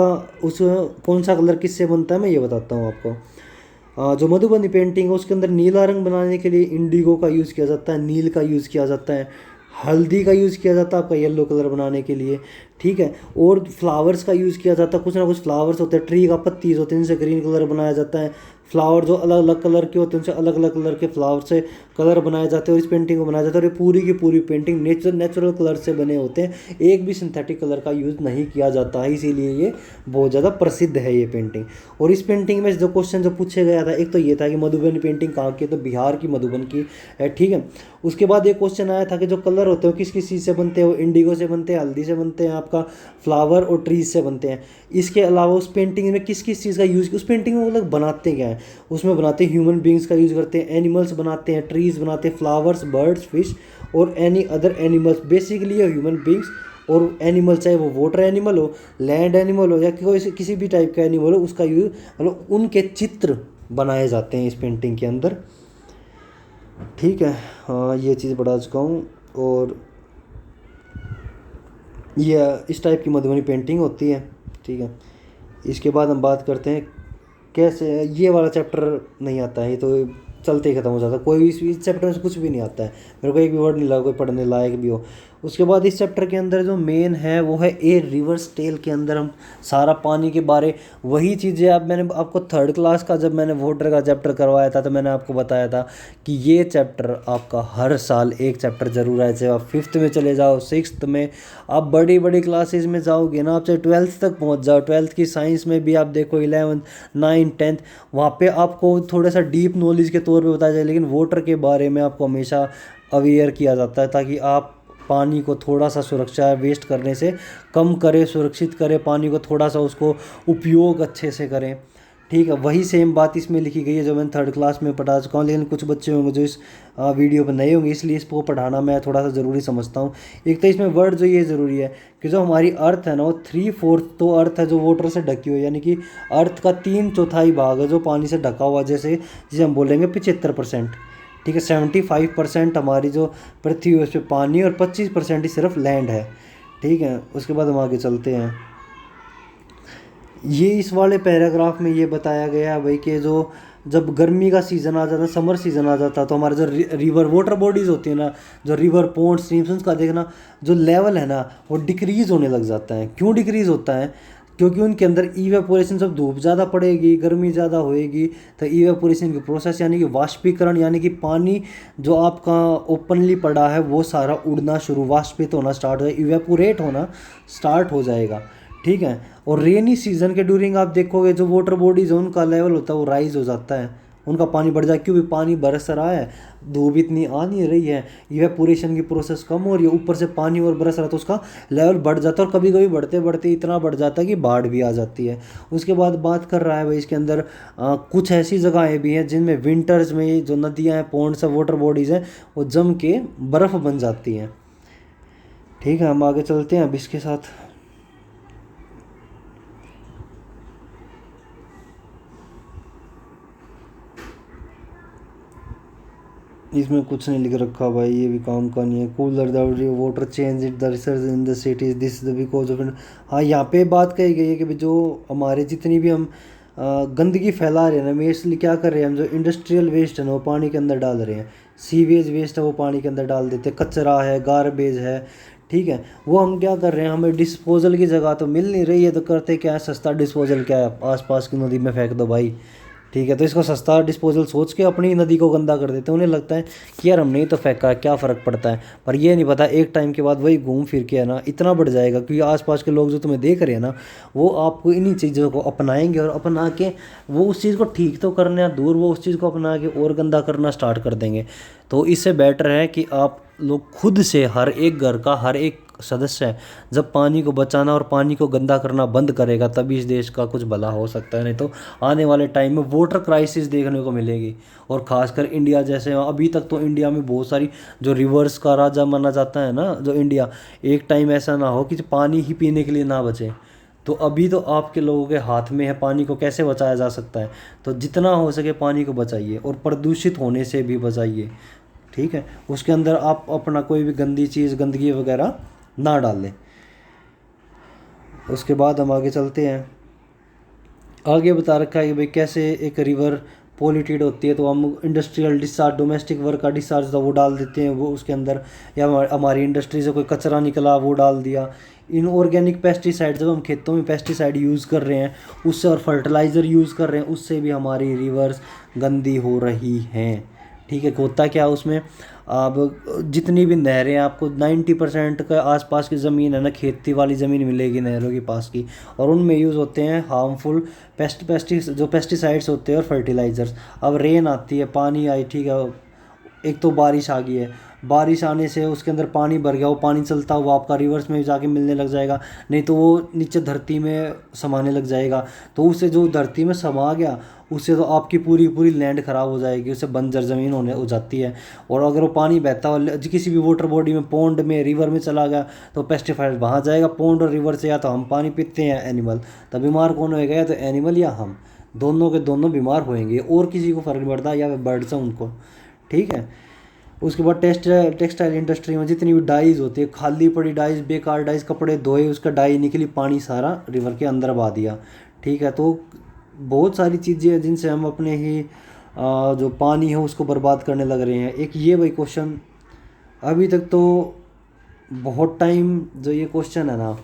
कौन सा कलर किससे बनता है मैं ये बताता हूँ आपको। जो मधुबनी पेंटिंग है उसके अंदर नीला रंग बनाने के लिए इंडिगो का यूज़ किया जाता है, नील का यूज़ किया जाता है, हल्दी का यूज़ किया जाता है आपका येलो कलर बनाने के लिए, ठीक है। और फ्लावर्स का यूज़ किया जाता है, कुछ ना कुछ फ्लावर्स होते हैं, ट्री का पत्तीज होते हैं, जिनसे ग्रीन कलर बनाया जाता है। फ्लावर जो अलग अलग कलर के होते हैं उनसे अलग अलग कलर के फ्लावर से कलर बनाए जाते हैं और इस पेंटिंग को बनाया जाता है। और ये पूरी की पूरी पेंटिंग नेचुरल कलर से बने होते हैं, एक भी सिंथेटिक कलर का यूज़ नहीं किया जाता है, इसीलिए ये बहुत ज़्यादा प्रसिद्ध है ये पेंटिंग। और इस पेंटिंग में जो क्वेश्चन जो पूछा गया था, एक तो ये था कि मधुबनी पेंटिंग कहाँ की है, तो बिहार की मधुबन की है, ठीक है। उसके बाद एक क्वेश्चन आया था कि जो कलर होते हैं किस किस चीज़ से बनते हैं, वो इंडिगो से बनते हैं, हल्दी से बनते हैं, आपका फ्लावर और ट्रीज से बनते हैं। इसके अलावा उस पेंटिंग में किस किस चीज़ का यूज़, उस पेंटिंग में वो लोग बनाते क्या है, उसमें बनाते हैं ह्यूमन बींग्स का यूज़ करते हैं, एनिमल्स बनाते हैं, ट्रीज बनाते हैं, फ्लावर्स, बर्ड्स, फिश और any other animals. Basically human beings और एनिमल, चाहे वो वाटर एनिमल हो, लैंड एनिमल हो या कोई किसी भी टाइप का एनिमल हो, उसका यूज, मतलब उनके चित्र बनाए जाते हैं इस पेंटिंग के अंदर, ठीक है। हाँ, ये चीज़ बता चुका हूँ। और ये इस टाइप की मधुबनी पेंटिंग होती है, ठीक है। इसके बाद हम बात करते हैं कैसे, ये वाला चैप्टर नहीं आता है, ये तो चलते ही ख़त्म हो जाता है, कोई इस चैप्टर में से कुछ भी नहीं आता है, मेरे को एक भी वर्ड नहीं लगा कोई पढ़ने लायक भी हो। उसके बाद इस चैप्टर के अंदर जो मेन है वो है ए रिवर्स टेल, के अंदर हम सारा पानी के बारे, वही चीज़ें अब मैंने आपको थर्ड क्लास का जब मैंने वाटर का चैप्टर करवाया था तो मैंने आपको बताया था कि ये चैप्टर आपका हर साल एक चैप्टर जरूर है, चाहे आप 5th में चले जाओ, 6th में, आप बड़ी बड़ी क्लासेस में जाओगे ना, आप चाहे 12th तक पहुंच जाओ, 12th की साइंस में भी आप देखो, 11th 9th 10th, वहाँ पे आपको थोड़ा सा डीप नॉलेज के तौर पे बताया जाए, लेकिन वाटर के बारे में आपको हमेशा अवेयर किया जाता है ताकि आप पानी को थोड़ा सा सुरक्षा वेस्ट करने से कम करें, सुरक्षित करें पानी को, थोड़ा सा उसको उपयोग अच्छे से करें, ठीक है। वही सेम बात इसमें लिखी गई है जो मैंने थर्ड क्लास में पढ़ा चुका हूँ, लेकिन कुछ बच्चे होंगे जो इस वीडियो पर नए होंगे, इसलिए इसको पढ़ाना मैं थोड़ा सा ज़रूरी समझता हूँ। एक तो इसमें वर्ड जो ये ज़रूरी है कि जो हमारी अर्थ है ना, वो 3/4 तो अर्थ है जो वाटर से ढकी हुई है, यानी कि अर्थ का 3/4 भाग है जो पानी से ढका हुआ, जैसे जिसे हम बोलेंगे 75%, ठीक है। 75% हमारी जो पृथ्वी है उस पर पानी और 25% ही सिर्फ लैंड है, ठीक है। उसके बाद हम आगे चलते हैं। ये इस वाले पैराग्राफ में ये बताया गया है भाई कि जो जब गर्मी का सीज़न आ जाता है, समर सीज़न आ जाता है, तो हमारे जो रिवर वाटर बॉडीज़ होती है ना, जो रिवर पॉन्ड स्ट्रीम्स, उसका देखना जो लेवल है ना वो डिक्रीज़ होने लग जाता है। क्यों डिक्रीज़ होता है? क्योंकि उनके अंदर इवेपोरेशन, जब धूप ज़्यादा पड़ेगी, गर्मी ज़्यादा होएगी, तो इवेपोरेशन की प्रोसेस यानी कि वाष्पीकरण, यानी कि पानी जो आपका ओपनली पड़ा है वो सारा उड़ना शुरू, वाष्पित होना स्टार्ट हो, इवेपोरेट होना स्टार्ट हो जाएगा, ठीक है। और रेनी सीजन के ड्यूरिंग आप देखोगे जो वाटर बॉडीज है उनका लेवल होता है वो राइज हो जाता है, उनका पानी बढ़ जाए, क्योंकि पानी बरस रहा है, धूप इतनी आ नहीं रही है, इवेपोरेशन की प्रोसेस कम हो रही है, ऊपर से पानी और बरस रहा है, तो उसका लेवल बढ़ जाता है और कभी कभी बढ़ते बढ़ते इतना बढ़ जाता है कि बाढ़ भी आ जाती है। उसके बाद बात कर रहा है भाई इसके अंदर कुछ ऐसी जगहें भी हैं जिनमें विंटर्स में ये जो नदियाँ हैं, पॉन्ड्स हैं, वाटर बॉडीज़ हैं, वो जम के बर्फ़ बन जाती हैं, ठीक है। हम आगे चलते हैं अब इसके साथ। इसमें कुछ नहीं लिख रखा भाई, ये भी काम का नहीं है। Cooler the water change it the research in the cities this the because of, हाँ यहाँ पे बात कही गई है कि जो हमारे जितनी भी हम गंदगी फैला रहे हैं ना, मेनली क्या कर रहे हैं हम, जो इंडस्ट्रियल वेस्ट है ना वो पानी के अंदर डाल रहे हैं, सीवेज वेस्ट है वो पानी के अंदर डाल देते हैं, कचरा है, गार्बेज है, ठीक है। वो हम क्या कर रहे हैं, हमें डिस्पोजल की जगह तो मिल नहीं रही है, तो करते क्या है, सस्ता डिस्पोजल क्या है, आस पास की नदी में फेंक दो भाई, ठीक है। तो इसको सस्ता डिस्पोजल सोच के अपनी नदी को गंदा कर देते हैं। उन्हें लगता है कि यार हमने ही तो फेंका है, क्या फ़र्क पड़ता है। पर ये नहीं पता एक टाइम के बाद वही घूम फिर के है ना इतना बढ़ जाएगा, क्योंकि आसपास के लोग जो तुम्हें देख रहे हैं ना वो आपको इन्हीं चीज़ों को अपनाएंगे, और अपना के वो उस चीज़ को ठीक तो करने दूर, वो उस चीज़ को अपना के और गंदा करना स्टार्ट कर देंगे। तो इससे बेटर है कि आप लोग खुद से, हर एक घर का हर एक सदस्य है जब पानी को बचाना और पानी को गंदा करना बंद करेगा तभी इस देश का कुछ भला हो सकता है। नहीं तो आने वाले टाइम में वाटर क्राइसिस देखने को मिलेगी। और ख़ासकर इंडिया जैसे, अभी तक तो इंडिया में बहुत सारी, जो रिवर्स का राजा माना जाता है ना जो इंडिया, एक टाइम ऐसा ना हो कि पानी ही पीने के लिए ना बचे। तो अभी तो आपके लोगों के हाथ में है पानी को कैसे बचाया जा सकता है। तो जितना हो सके पानी को बचाइए और प्रदूषित होने से भी बचाइए। ठीक है, उसके अंदर आप अपना कोई भी गंदी चीज़, गंदगी वगैरह ना डालें। उसके बाद हम आगे चलते हैं। आगे बता रखा है कि भाई कैसे एक रिवर पोल्यूटेड होती है, तो हम इंडस्ट्रियल डिस्चार्ज, डोमेस्टिक वर्क का डिस्चार्ज था वो डाल देते हैं वो उसके अंदर, या हमारी इंडस्ट्री से कोई कचरा निकला वो डाल दिया। इनऑर्गेनिक पेस्टिसाइड, जब हम खेतों में पेस्टिसाइड यूज़ कर रहे हैं उससे, और फर्टिलाइज़र यूज़ कर रहे हैं उससे भी हमारी रिवर्स गंदी हो रही हैं। ठीक है, होता क्या उसमें, अब जितनी भी नहरें, आपको 90% के आसपास की ज़मीन है ना खेती वाली ज़मीन मिलेगी नहरों के पास की, और उनमें यूज़ होते हैं हार्मफुल पेस्टिसाइड्स होते हैं और फर्टिलाइज़र्स। अब रेन आती है, पानी आई, ठीक है, एक तो बारिश आ गई है, बारिश आने से उसके अंदर पानी भर गया, वो पानी चलता हुआ आपका रिवर्स में जाके मिलने लग जाएगा, नहीं तो वो नीचे धरती में समाने लग जाएगा। तो उससे जो धरती में समा गया उससे तो आपकी पूरी पूरी लैंड ख़राब हो जाएगी, उससे बंजर ज़मीन होने हो जाती है। और अगर वो पानी बहता हुआ किसी भी वाटर बॉडी में, पॉन्ड में, रिवर में चला गया तो पेस्टिसाइड वहाँ जाएगा। पॉन्ड और रिवर से या तो हम पानी पीते हैं एनिमल, तब बीमार कौन होएगा, या तो एनिमल या हम, दोनों के दोनों बीमार होएंगे, और किसी को फ़र्क नहीं पड़ता, या बर्ड्स हैं उनको। ठीक है, उसके बाद टेक्सटाइल इंडस्ट्री में जितनी भी डाइज होती है, खाली पड़ी डाइज, बेकार डाइज, कपड़े धोए उसका डाई निकली, पानी सारा रिवर के अंदर बहा दिया। ठीक है, तो बहुत सारी चीज़ें हैं जिनसे हम अपने ही जो पानी है उसको बर्बाद करने लग रहे हैं। एक ये भाई क्वेश्चन, अभी तक तो बहुत टाइम जो ये क्वेश्चन है ना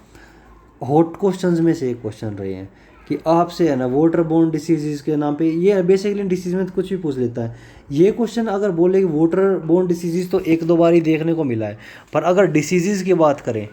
हॉट क्वेश्चंस में से एक क्वेश्चन रहे हैं कि आपसे है ना वाटर बोर्न डिसीज़ के नाम पे, ये बेसिकली डिसीज़ में तो कुछ भी पूछ लेता है। ये क्वेश्चन अगर बोले कि वाटर बोर्न डिसीज़ तो एक दो बार ही देखने को मिला है, पर अगर डिसीज़ की बात करें,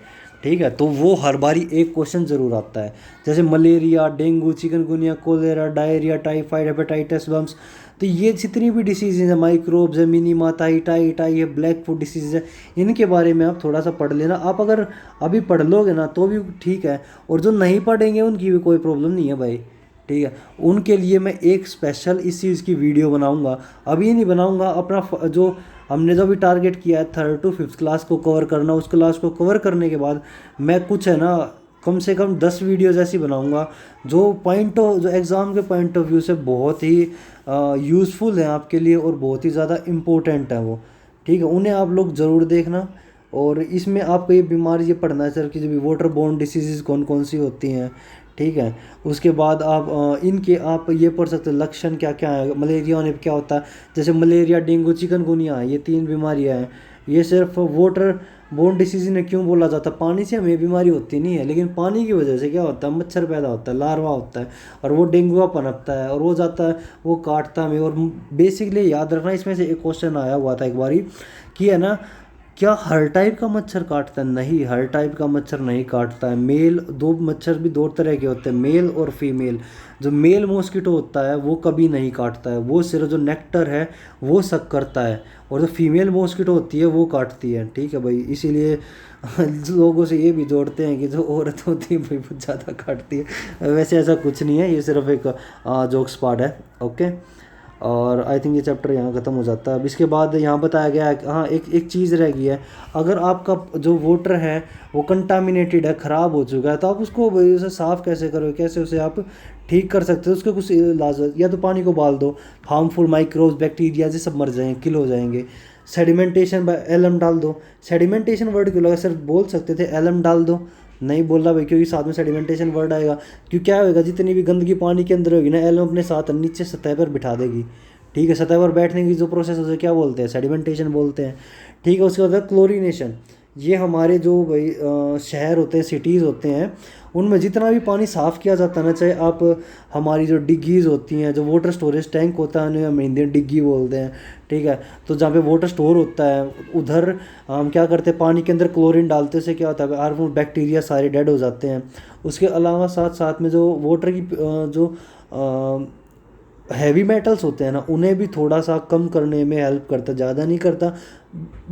ठीक है, तो वो हर बारी एक क्वेश्चन ज़रूर आता है। जैसे malaria, dengue, chikungunya, cholera, diarrhoea, typhoid, hepatitis बम्स, तो ये जितनी भी डिसीज़ हैं, माइक्रोब्स है, मिनीमा, टाई है, ब्लैक फुट डिसीज़ है, इनके बारे में आप थोड़ा सा पढ़ लेना। आप अगर अभी पढ़ लोगे ना तो भी ठीक है, और जो नहीं पढ़ेंगे उनकी भी कोई प्रॉब्लम नहीं है भाई। ठीक है, उनके लिए मैं एक स्पेशल इस चीज़ की वीडियो बनाऊंगा, अभी नहीं बनाऊंगा, अपना जो हमने जो भी टारगेट किया है 3rd to 5th क्लास को कवर करना, उस क्लास को कवर करने के बाद मैं कुछ है ना कम से कम 10 वीडियोज़ ऐसी बनाऊंगा जो जो एग्ज़ाम के पॉइंट ऑफ व्यू से बहुत ही यूज़फुल हैं आपके लिए और बहुत ही ज़्यादा इम्पोर्टेंट है वो। ठीक है, उन्हें आप लोग ज़रूर देखना। और इसमें आपको ये बीमारी ये पढ़ना है सर कि जो वाटर बोर्न डिसीज़ कौन कौन सी होती हैं। ठीक है, उसके बाद आप इनके आप ये पढ़ सकते हैं लक्षण क्या क्या है, मलेरिया होने पर क्या होता है। जैसे मलेरिया, डेंगू, चिकनगुनिया, ये 3 बीमारियां हैं। ये सिर्फ वाटर बोर्न डिसीज ने क्यों बोला जाता है, पानी से हमें बीमारी होती नहीं है, लेकिन पानी की वजह से क्या होता है, मच्छर पैदा होता है, लार्वा होता है, और वो डेंगुआ पनपता है और वो जाता है, वो काटता है। और बेसिकली याद रखना, इसमें से एक क्वेश्चन आया हुआ था एक बारी कि है ना, क्या हर टाइप का मच्छर काटता है? नहीं, हर टाइप का मच्छर नहीं काटता है। मेल, दो मच्छर भी 2 तरह के होते हैं, मेल और फीमेल। जो मेल मॉस्किटो होता है वो कभी नहीं काटता है, वो सिर्फ जो नेक्टर है वो सक करता है, और जो फीमेल मॉस्किटो होती है वो काटती है। ठीक है भाई, इसीलिए लोगों से ये भी जोड़ते हैं कि जो औरत होती है भाई बहुत ज़्यादा काटती है। वैसे ऐसा कुछ नहीं है, ये सिर्फ एक जोक्स पार्ट है। ओके, और आई थिंक ये चैप्टर यहाँ ख़त्म हो जाता है। अब इसके बाद यहाँ बताया गया है कि हाँ एक चीज़ रह गई है, अगर आपका जो वाटर है वो कंटामिनेटेड है, ख़राब हो चुका है, तो आप उसको उसे साफ़ कैसे करोगे, कैसे उसे आप ठीक कर सकते हो। उसके कुछ इलाज, या तो पानी को उबाल दो, हार्मफुल माइक्रोब्स, बैक्टीरिया ये सब मर जाएंगे, किल हो जाएंगे। सेडिमेंटेशन बाय एलम डाल दो। सेडिमेंटेशन वर्ड क्यों लगा सर, बोल सकते थे एलम डाल दो, नहीं बोला भाई क्योंकि साथ में सेडिमेंटेशन वर्ड आएगा। क्यों, क्या होगा, जितनी भी गंदगी पानी के अंदर होगी ना, एलम अपने साथ नीचे सतह पर बिठा देगी। ठीक है, सतह पर बैठने की जो प्रोसेस है उसे क्या बोलते हैं, सेडिमेंटेशन बोलते हैं। ठीक है, उसके बाद क्लोरीनेशन, ये हमारे जो भाई शहर होते हैं, सिटीज़ होते हैं, उनमें जितना भी पानी साफ़ किया जाता है ना, चाहे आप हमारी जो डिग्गीज़ होती हैं, जो वाटर स्टोरेज टैंक होता है, उन्हें हम हिंदी में डिग्गी बोलते हैं, ठीक है। तो जहाँ पे वाटर स्टोर होता है उधर हम क्या करते हैं, पानी के अंदर क्लोरीन डालते हैं, उससे क्या होता है, हार्मफुल बैक्टीरिया सारे डेड हो जाते हैं। उसके अलावा साथ साथ में जो वाटर की जो हैवी मेटल्स होते हैं ना, उन्हें भी थोड़ा सा कम करने में हेल्प करता है, ज़्यादा नहीं करता,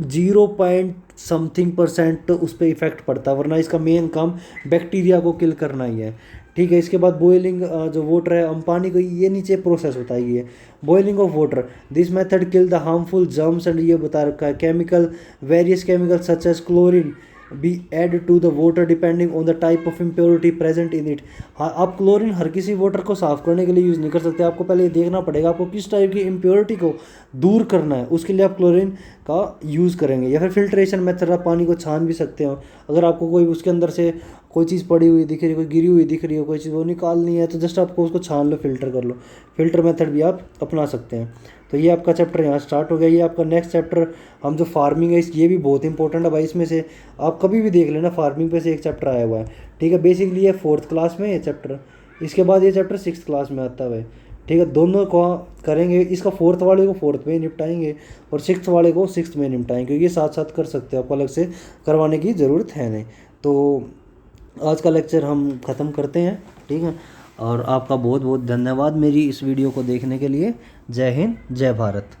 0 पॉइंट समथिंग% उस पर इफ़ेक्ट पड़ता है, वरना इसका मेन काम बैक्टीरिया को किल करना ही है, ठीक है। इसके बाद बॉइलिंग जो वाटर है, हम पानी को, ये नीचे प्रोसेस होता है ये boiling of water, this method kill the harmful germs and ये बता रखा है chemical, various chemical such as chlorine be add to the water depending on the type of impurity present in it. हाँ, आप chlorine हर किसी water को साफ़ करने के लिए यूज़ नहीं कर सकते, आपको पहले ये देखना पड़ेगा आपको किस टाइप की इम्प्योरिटी को दूर करना है, उसके लिए आप क्लोरीन का यूज़ करेंगे। या फिर फिल्ट्रेशन मेथड, आप पानी को छान भी सकते हो, अगर आपको कोई उसके अंदर से कोई चीज़ पड़ी हुई दिख रही है, कोई गिरी हुई दिख रही हो, कोई चीज़ वो निकालनी है, तो जस्ट आपको उसको छान लो, फिल्टर कर लो, फिल्टर मेथड भी आप अपना सकते हैं। तो ये आपका चैप्टर यहाँ स्टार्ट हो गया। ये आपका नेक्स्ट चैप्टर हम जो फार्मिंग है, ये भी बहुत इंपॉर्टेंट है भाई, इसमें से आप कभी भी देख लेना, फार्मिंग पे से एक चैप्टर आया हुआ है, ठीक है। बेसिकली ये 4th क्लास में ये चैप्टर, इसके बाद ये चैप्टर 6th क्लास में आता है भाई, ठीक है। दोनों को करेंगे, इसका 4th वाले को 4th में निपटाएंगे और 6th वाले को 6th में निपटाएंगे, क्योंकि ये साथ साथ कर सकते हो, आपको अलग से करवाने की ज़रूरत है नहीं। तो आज का लेक्चर हम ख़त्म करते हैं, ठीक है। और आपका बहुत बहुत धन्यवाद मेरी इस वीडियो को देखने के लिए। जय हिंद, जय भारत।